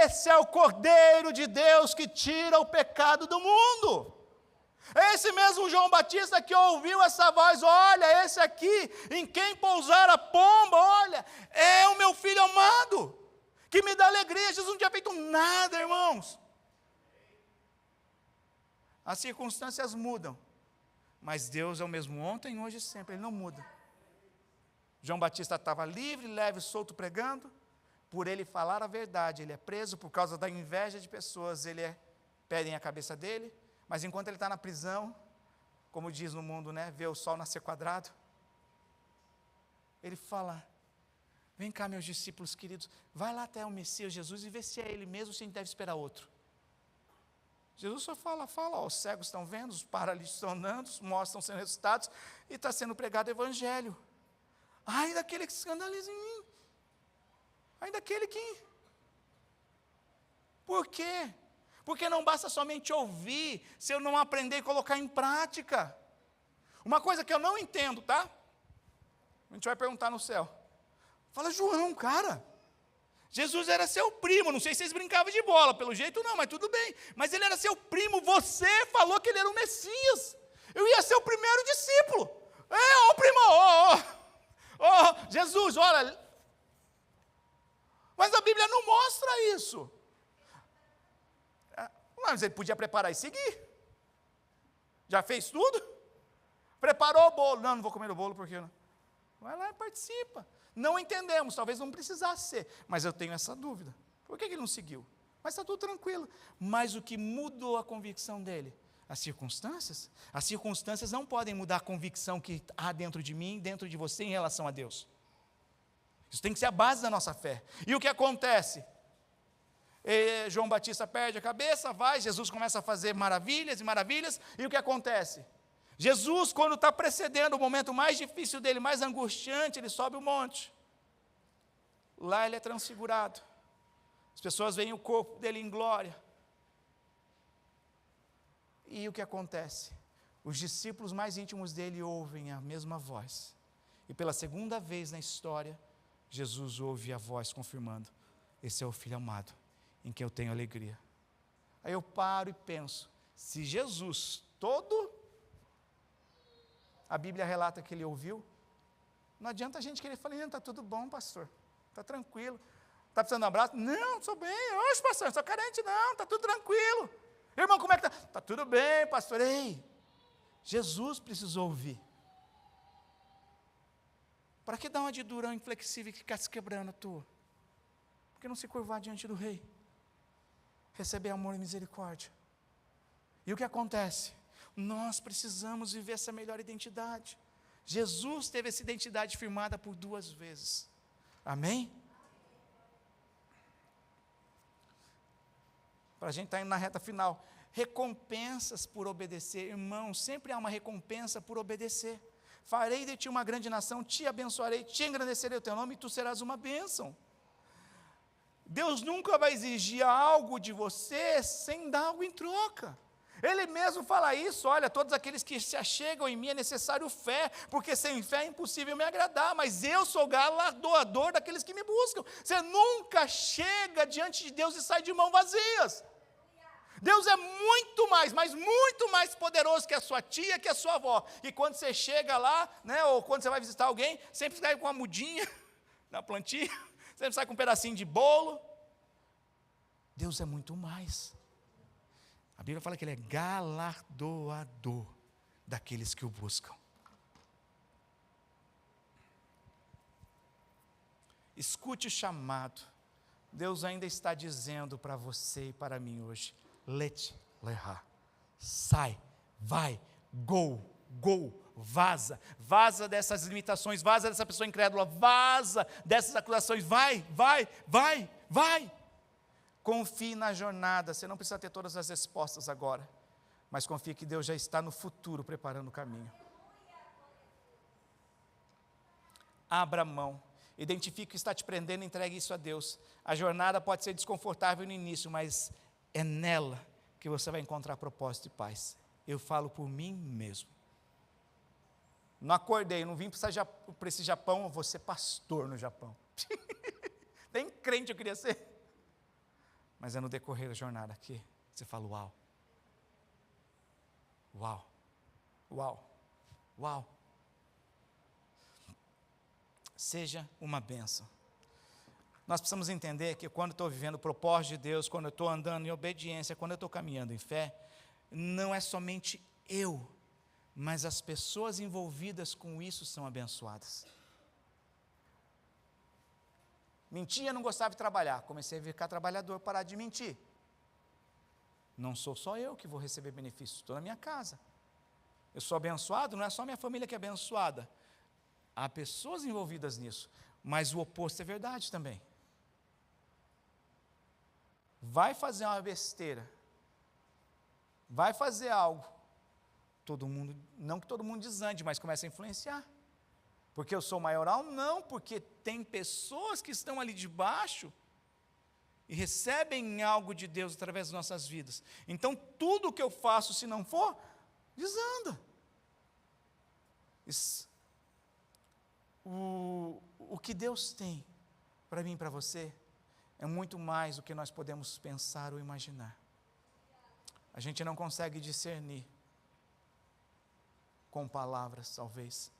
esse é o Cordeiro de Deus que tira o pecado do mundo. Esse mesmo João Batista que ouviu essa voz, olha, esse aqui, em quem pousar a pomba, olha, é o meu filho amado, que me dá alegria. Jesus não tinha feito nada, irmãos. As circunstâncias mudam, mas Deus é o mesmo ontem, hoje e sempre, Ele não muda. João Batista estava livre, leve, solto, pregando. Por ele falar a verdade, ele é preso por causa da inveja de pessoas, pedem a cabeça dele, mas enquanto ele está na prisão, como diz no mundo, né, vê o sol nascer quadrado, ele fala, vem cá meus discípulos queridos, vai lá até o Messias Jesus e vê se é ele mesmo ou se a gente deve esperar outro. Jesus só fala, ó, os cegos estão vendo, os paralíticos estão andando, os mortos estão sendo ressuscitados, e está sendo pregado o evangelho. Ai daquele que se escandaliza em mim. Ai daquele que... Por quê? Porque não basta somente ouvir, se eu não aprender e colocar em prática. Uma coisa que eu não entendo, tá? A gente vai perguntar no céu. Fala, João, cara, Jesus era seu primo, não sei se vocês brincavam de bola, pelo jeito não, mas tudo bem. Mas ele era seu primo, você falou que ele era o Messias. Eu ia ser o primeiro discípulo. Ô primo, Jesus, olha... Mas a Bíblia não mostra isso. Mas ele podia preparar e seguir. Já fez tudo? Preparou o bolo. Não vou comer o bolo porque não. Vai lá e participa. Não entendemos, talvez não precisasse ser. Mas eu tenho essa dúvida. Por que ele não seguiu? Mas está tudo tranquilo. Mas o que mudou a convicção dele? As circunstâncias? As circunstâncias não podem mudar a convicção que há dentro de mim, dentro de você em relação a Deus. Isso tem que ser a base da nossa fé. E o que acontece? João Batista perde a cabeça, vai, Jesus começa a fazer maravilhas e maravilhas, e o que acontece? Jesus, quando está precedendo o momento mais difícil dele, mais angustiante, ele sobe o monte. Lá ele é transfigurado. As pessoas veem o corpo dele em glória. E o que acontece? Os discípulos mais íntimos dele ouvem a mesma voz. E pela segunda vez na história, Jesus ouve a voz confirmando, esse é o Filho amado, em que eu tenho alegria. Aí eu paro e penso, se Jesus a Bíblia relata que ele ouviu, não adianta a gente querer falar, está tudo bom, pastor, está tranquilo, está precisando de um abraço? Não, estou bem, hoje pastor, não sou carente não, está tudo tranquilo. Irmão, como é que está? Está tudo bem, pastor. Ei, Jesus precisou ouvir. Para que dar uma de durão inflexível e ficar se quebrando à toa? Por que não se curvar diante do rei? Receber amor e misericórdia. E o que acontece? Nós precisamos viver essa melhor identidade. Jesus teve essa identidade firmada por 2 vezes. Amém? Para a gente estar indo na reta final. Recompensas por obedecer. Irmão, sempre há uma recompensa por obedecer. Farei de ti uma grande nação, te abençoarei, te engrandecerei o teu nome e tu serás uma bênção. Deus nunca vai exigir algo de você sem dar algo em troca. Ele mesmo fala isso, olha, todos aqueles que se achegam em mim é necessário fé, porque sem fé é impossível me agradar, mas eu sou galardoador daqueles que me buscam. Você nunca chega diante de Deus e sai de mãos vazias. Deus é muito mais, mas muito mais poderoso que a sua tia, que a sua avó. E quando você chega lá, né, ou quando você vai visitar alguém, sempre sai com uma mudinha na plantinha, sempre sai com um pedacinho de bolo. Deus é muito mais. A Bíblia fala que Ele é galardoador daqueles que o buscam. Escute o chamado. Deus ainda está dizendo para você e para mim hoje, Let leha. Sai, vai, go, vaza dessas limitações, vaza dessa pessoa incrédula, vaza dessas acusações, vai. Confie na jornada, você não precisa ter todas as respostas agora, mas confie que Deus já está no futuro preparando o caminho. Abra mão, identifique o que está te prendendo e entregue isso a Deus. A jornada pode ser desconfortável no início, mas é nela que você vai encontrar propósito e paz. Eu falo por mim mesmo. Não acordei, não vim para esse Japão, eu vou ser pastor no Japão. Nem crente eu queria ser. Mas é no decorrer da jornada aqui, você fala, uau. Uau. Uau. Uau. Seja uma bênção. Nós precisamos entender que quando eu estou vivendo o propósito de Deus, quando eu estou andando em obediência, quando eu estou caminhando em fé, não é somente eu, mas as pessoas envolvidas com isso são abençoadas. Mentia, não gostava de trabalhar, comecei a ficar trabalhador, parar de mentir. Não sou só eu que vou receber benefícios, estou na minha casa. Eu sou abençoado, não é só minha família que é abençoada. Há pessoas envolvidas nisso, mas o oposto é verdade também. Vai fazer uma besteira, vai fazer algo, todo mundo, não que todo mundo desande, mas começa a influenciar. Porque eu sou maioral? Não, porque tem pessoas que estão ali debaixo e recebem algo de Deus através das nossas vidas. Então, tudo que eu faço, se não for, desanda. O que Deus tem para mim e para você é muito mais do que nós podemos pensar ou imaginar. A gente não consegue discernir com palavras, talvez.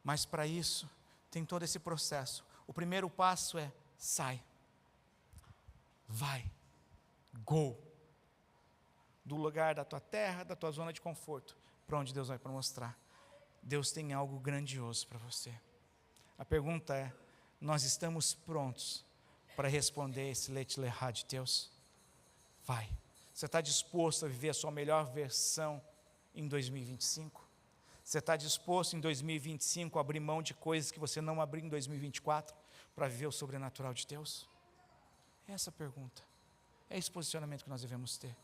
Mas para isso, tem todo esse processo. O primeiro passo é, sai. Vai. Go. Do lugar da tua terra, da tua zona de conforto, para onde Deus vai para mostrar. Deus tem algo grandioso para você. A pergunta é, nós estamos prontos para responder esse leite lerá de Deus? Vai. Você está disposto a viver a sua melhor versão em 2025? Você está disposto em 2025 a abrir mão de coisas que você não abriu em 2024 para viver o sobrenatural de Deus? É essa a pergunta. É esse posicionamento que nós devemos ter.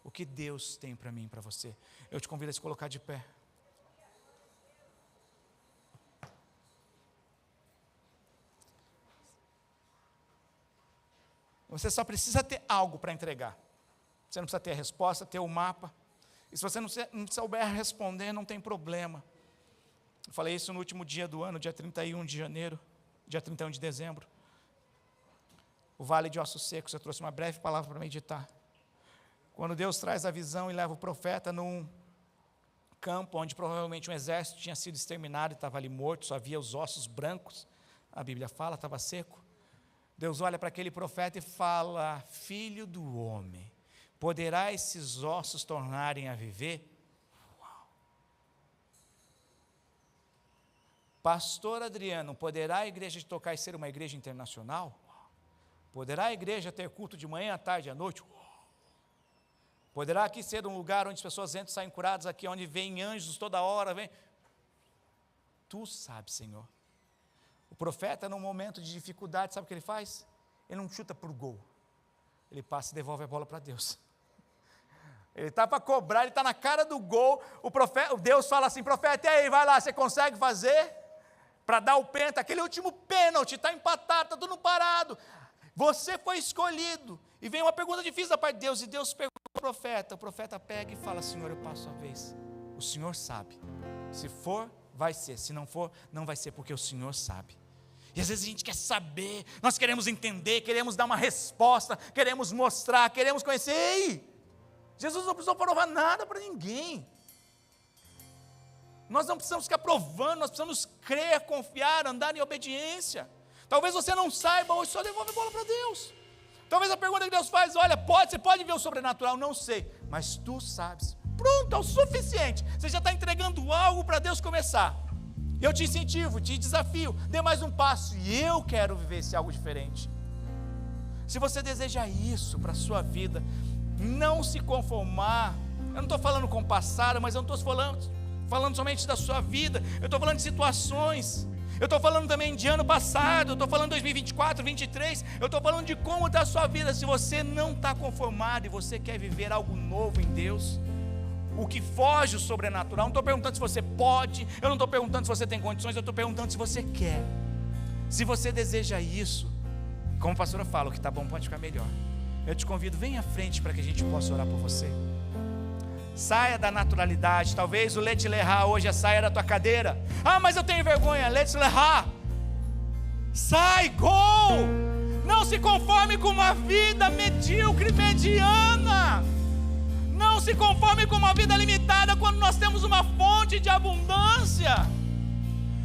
O que Deus tem para mim e para você? Eu te convido a se colocar de pé. Você só precisa ter algo para entregar. Você não precisa ter a resposta, ter o mapa. E se você não souber responder, não tem problema. Eu falei isso no último dia do ano, dia 31 de janeiro, dia 31 de dezembro. O Vale de Ossos Secos, eu trouxe uma breve palavra para meditar. Quando Deus traz a visão e leva o profeta num campo onde provavelmente um exército tinha sido exterminado e estava ali morto, só havia os ossos brancos, a Bíblia fala, estava seco. Deus olha para aquele profeta e fala, filho do homem, poderá esses ossos tornarem a viver? Uau. Pastor Adriano, poderá a igreja de Tocais ser uma igreja internacional? Uau. Poderá a igreja ter culto de manhã, à tarde e à noite? Uau. Poderá aqui ser um lugar onde as pessoas entram e saem curadas, aqui onde vem anjos toda hora? Tu sabes, Senhor. O profeta, num momento de dificuldade, sabe o que ele faz? Ele não chuta por gol. Ele passa e devolve a bola para Deus. Ele está para cobrar, ele está na cara do gol. Deus fala assim, profeta, e aí, vai lá, você consegue fazer? Para dar o pênalti, aquele último pênalti, está empatado, está tudo parado. Você foi escolhido. E vem uma pergunta difícil da parte de Deus, e Deus pergunta ao profeta. O profeta pega e fala, Senhor, eu passo a vez. O Senhor sabe. Se for, vai ser. Se não for, não vai ser, porque o Senhor sabe. E às vezes a gente quer saber, nós queremos entender, queremos dar uma resposta, queremos mostrar, queremos conhecer. Ei, Jesus não precisou provar nada para ninguém. Nós não precisamos ficar provando, nós precisamos crer, confiar, andar em obediência. Talvez você não saiba, hoje só devolve a bola para Deus. Talvez a pergunta que Deus faz, olha, você pode ver o sobrenatural? Não sei, mas tu sabes. Pronto, é o suficiente. Você já está entregando algo para Deus começar. Eu te incentivo, te desafio, dê mais um passo, e eu quero viver esse algo diferente. Se você deseja isso para a sua vida, não se conformar, eu não estou falando com o passado, mas eu não estou falando somente da sua vida, eu estou falando de situações, eu estou falando também de ano passado, eu estou falando de 2024, 2023, eu estou falando de como está a sua vida. Se você não está conformado e você quer viver algo novo em Deus, o que foge do sobrenatural, eu não estou perguntando se você pode, eu não estou perguntando se você tem condições, eu estou perguntando se você quer. Se você deseja isso, como a pastora fala, o que está bom pode ficar melhor. Eu te convido, vem à frente para que a gente possa orar por você. Saia da naturalidade. Talvez o Let Leha hoje é saia da tua cadeira. Ah, mas eu tenho vergonha. Let Leha. Sai, go! Não se conforme com uma vida medíocre, mediana. Não se conforme com uma vida limitada quando nós temos uma fonte de abundância.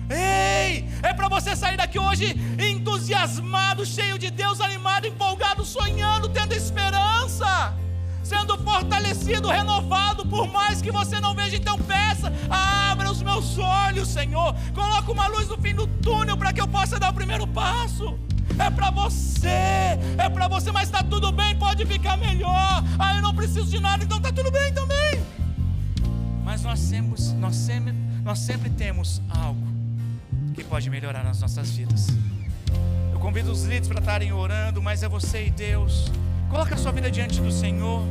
Ei, é para você sair daqui hoje entusiasmado, cheio de Deus, animado, empolgado, sonhando, tendo esperança, sendo fortalecido, renovado. Por mais que você não veja, então peça: abra os meus olhos, Senhor, coloca uma luz no fim do túnel para que eu possa dar o primeiro passo. É para você, mas está tudo bem, pode ficar melhor. Ah, eu não preciso de nada, então está tudo bem também. Mas nós sempre temos algo que pode melhorar nas nossas vidas. Eu convido os líderes para estarem orando, mas é você e Deus. Coloca a sua vida diante do Senhor.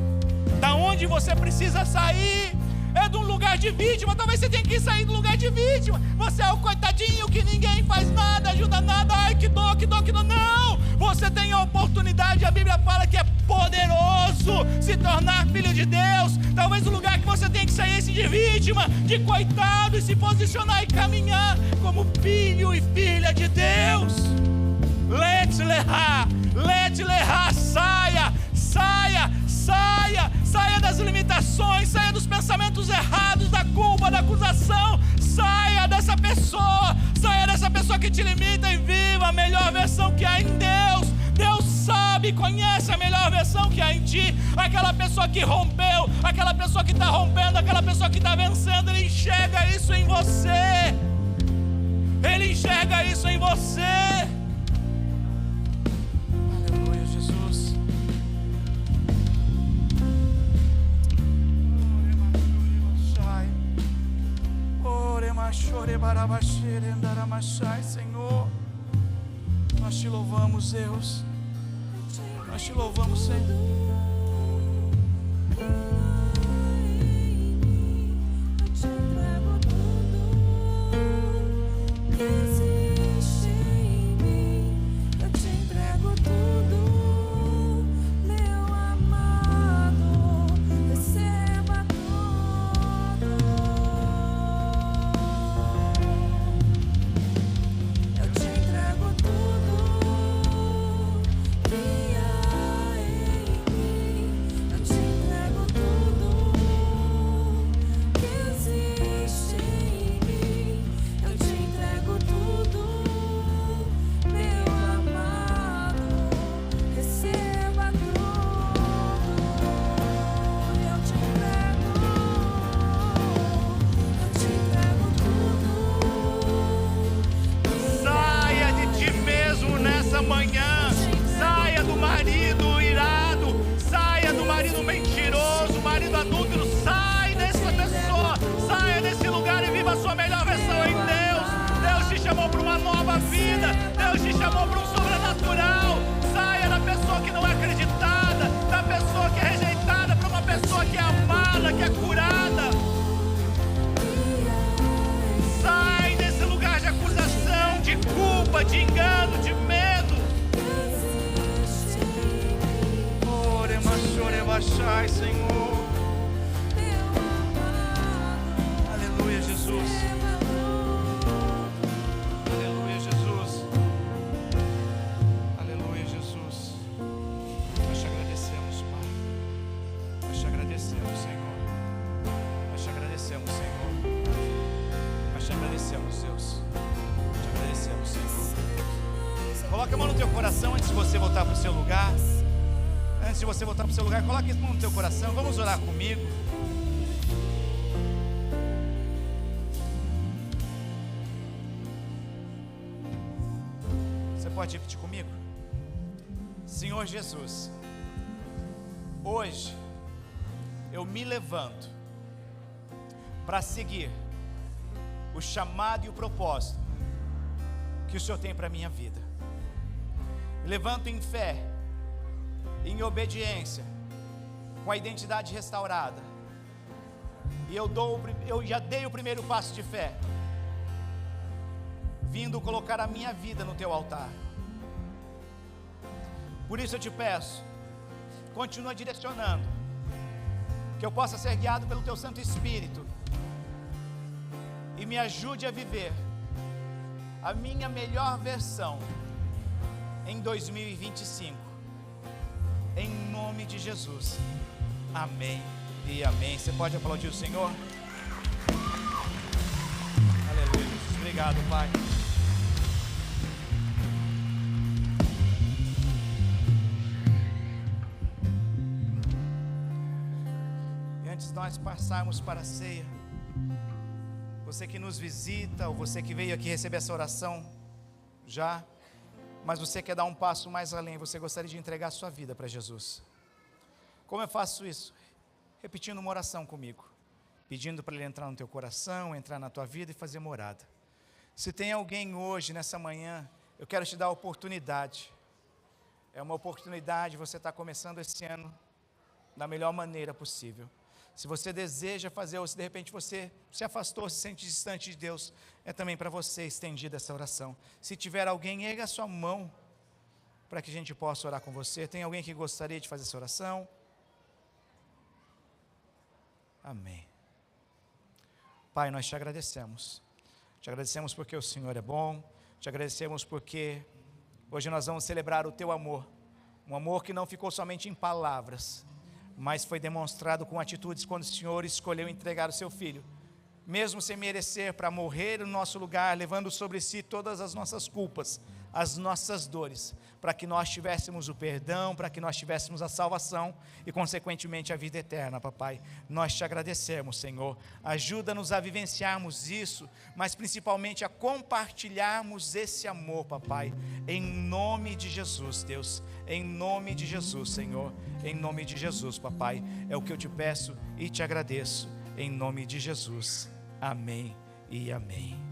Da onde você precisa sair é de um lugar de vítima. Talvez você tenha que sair do lugar de vítima. Você é o coitadinho que ninguém faz nada, ajuda nada. Ai, que dor, que dor, que dor. Não! Você tem a oportunidade, a Bíblia fala que é poderoso se tornar filho de Deus. Talvez o lugar que você tem que sair é esse de vítima, de coitado, e se posicionar e caminhar como filho e filha de Deus. Let Leha, saia das limitações, saia dos pensamentos errados, da culpa, da acusação, saia dessa pessoa que te limita e viva a melhor versão que há em Deus. Deus sabe, conhece a melhor versão que há em ti. Aquela pessoa que rompeu, aquela pessoa que está rompendo, aquela pessoa que está vencendo, Ele enxerga isso em você. Ele enxerga isso em você. Aleluia, Jesus. Senhor, nós te louvamos, Deus. Nós te louvamos, Senhor. De engano, de medo. Oremachorevachai, Senhor. Aleluia, Jesus. Aleluia, Jesus. Aleluia, Jesus. Nós te agradecemos, Pai. Nós te agradecemos, Senhor. Nós te agradecemos, Senhor. Nós te agradecemos, Deus. Agradecemos, Senhor. Coloque a mão no teu coração antes de você voltar para o seu lugar. Antes de você voltar para o seu lugar, coloque a mão no teu coração. Vamos orar comigo. Você pode repetir comigo? Senhor Jesus, hoje eu me levanto para seguir o chamado e o propósito que o Senhor tem para a minha vida. Levanto em fé, em obediência, com a identidade restaurada, e eu já dei o primeiro passo de fé, vindo colocar a minha vida no teu altar. Por isso eu te peço, continua direcionando, que que eu possa ser guiado pelo Teu Santo Espírito, e me ajude a viver a minha melhor versão em 2025, em nome de Jesus, amém e amém. Você pode aplaudir o Senhor? Aleluia, Jesus. Obrigado, Pai. E antes de nós passarmos para a ceia, você que nos visita, ou você que veio aqui receber essa oração já, mas você quer dar um passo mais além, você gostaria de entregar a sua vida para Jesus. Como eu faço isso? Repetindo uma oração comigo, pedindo para Ele entrar no teu coração, entrar na tua vida e fazer morada. Se tem alguém hoje, nessa manhã, eu quero te dar a oportunidade. É uma oportunidade, você está começando esse ano da melhor maneira possível. Se você deseja fazer, ou se de repente você se afastou, se sente distante de Deus, é também para você estendida essa oração. Se tiver alguém, erga a sua mão, para que a gente possa orar com você. Tem alguém que gostaria de fazer essa oração? Amém. Pai, nós te agradecemos. Te agradecemos porque o Senhor é bom. Te agradecemos porque hoje nós vamos celebrar o Teu amor. Um amor que não ficou somente em palavras, mas foi demonstrado com atitudes quando o Senhor escolheu entregar o Seu Filho, mesmo sem merecer, para morrer no nosso lugar, levando sobre si todas as nossas culpas, as nossas dores, para que nós tivéssemos o perdão, para que nós tivéssemos a salvação e consequentemente a vida eterna, papai. Nós te agradecemos, Senhor. Ajuda-nos a vivenciarmos isso, mas principalmente a compartilharmos esse amor, papai, em nome de Jesus, Deus, em nome de Jesus, Senhor, em nome de Jesus, papai, é o que eu te peço e te agradeço, em nome de Jesus, amém e amém.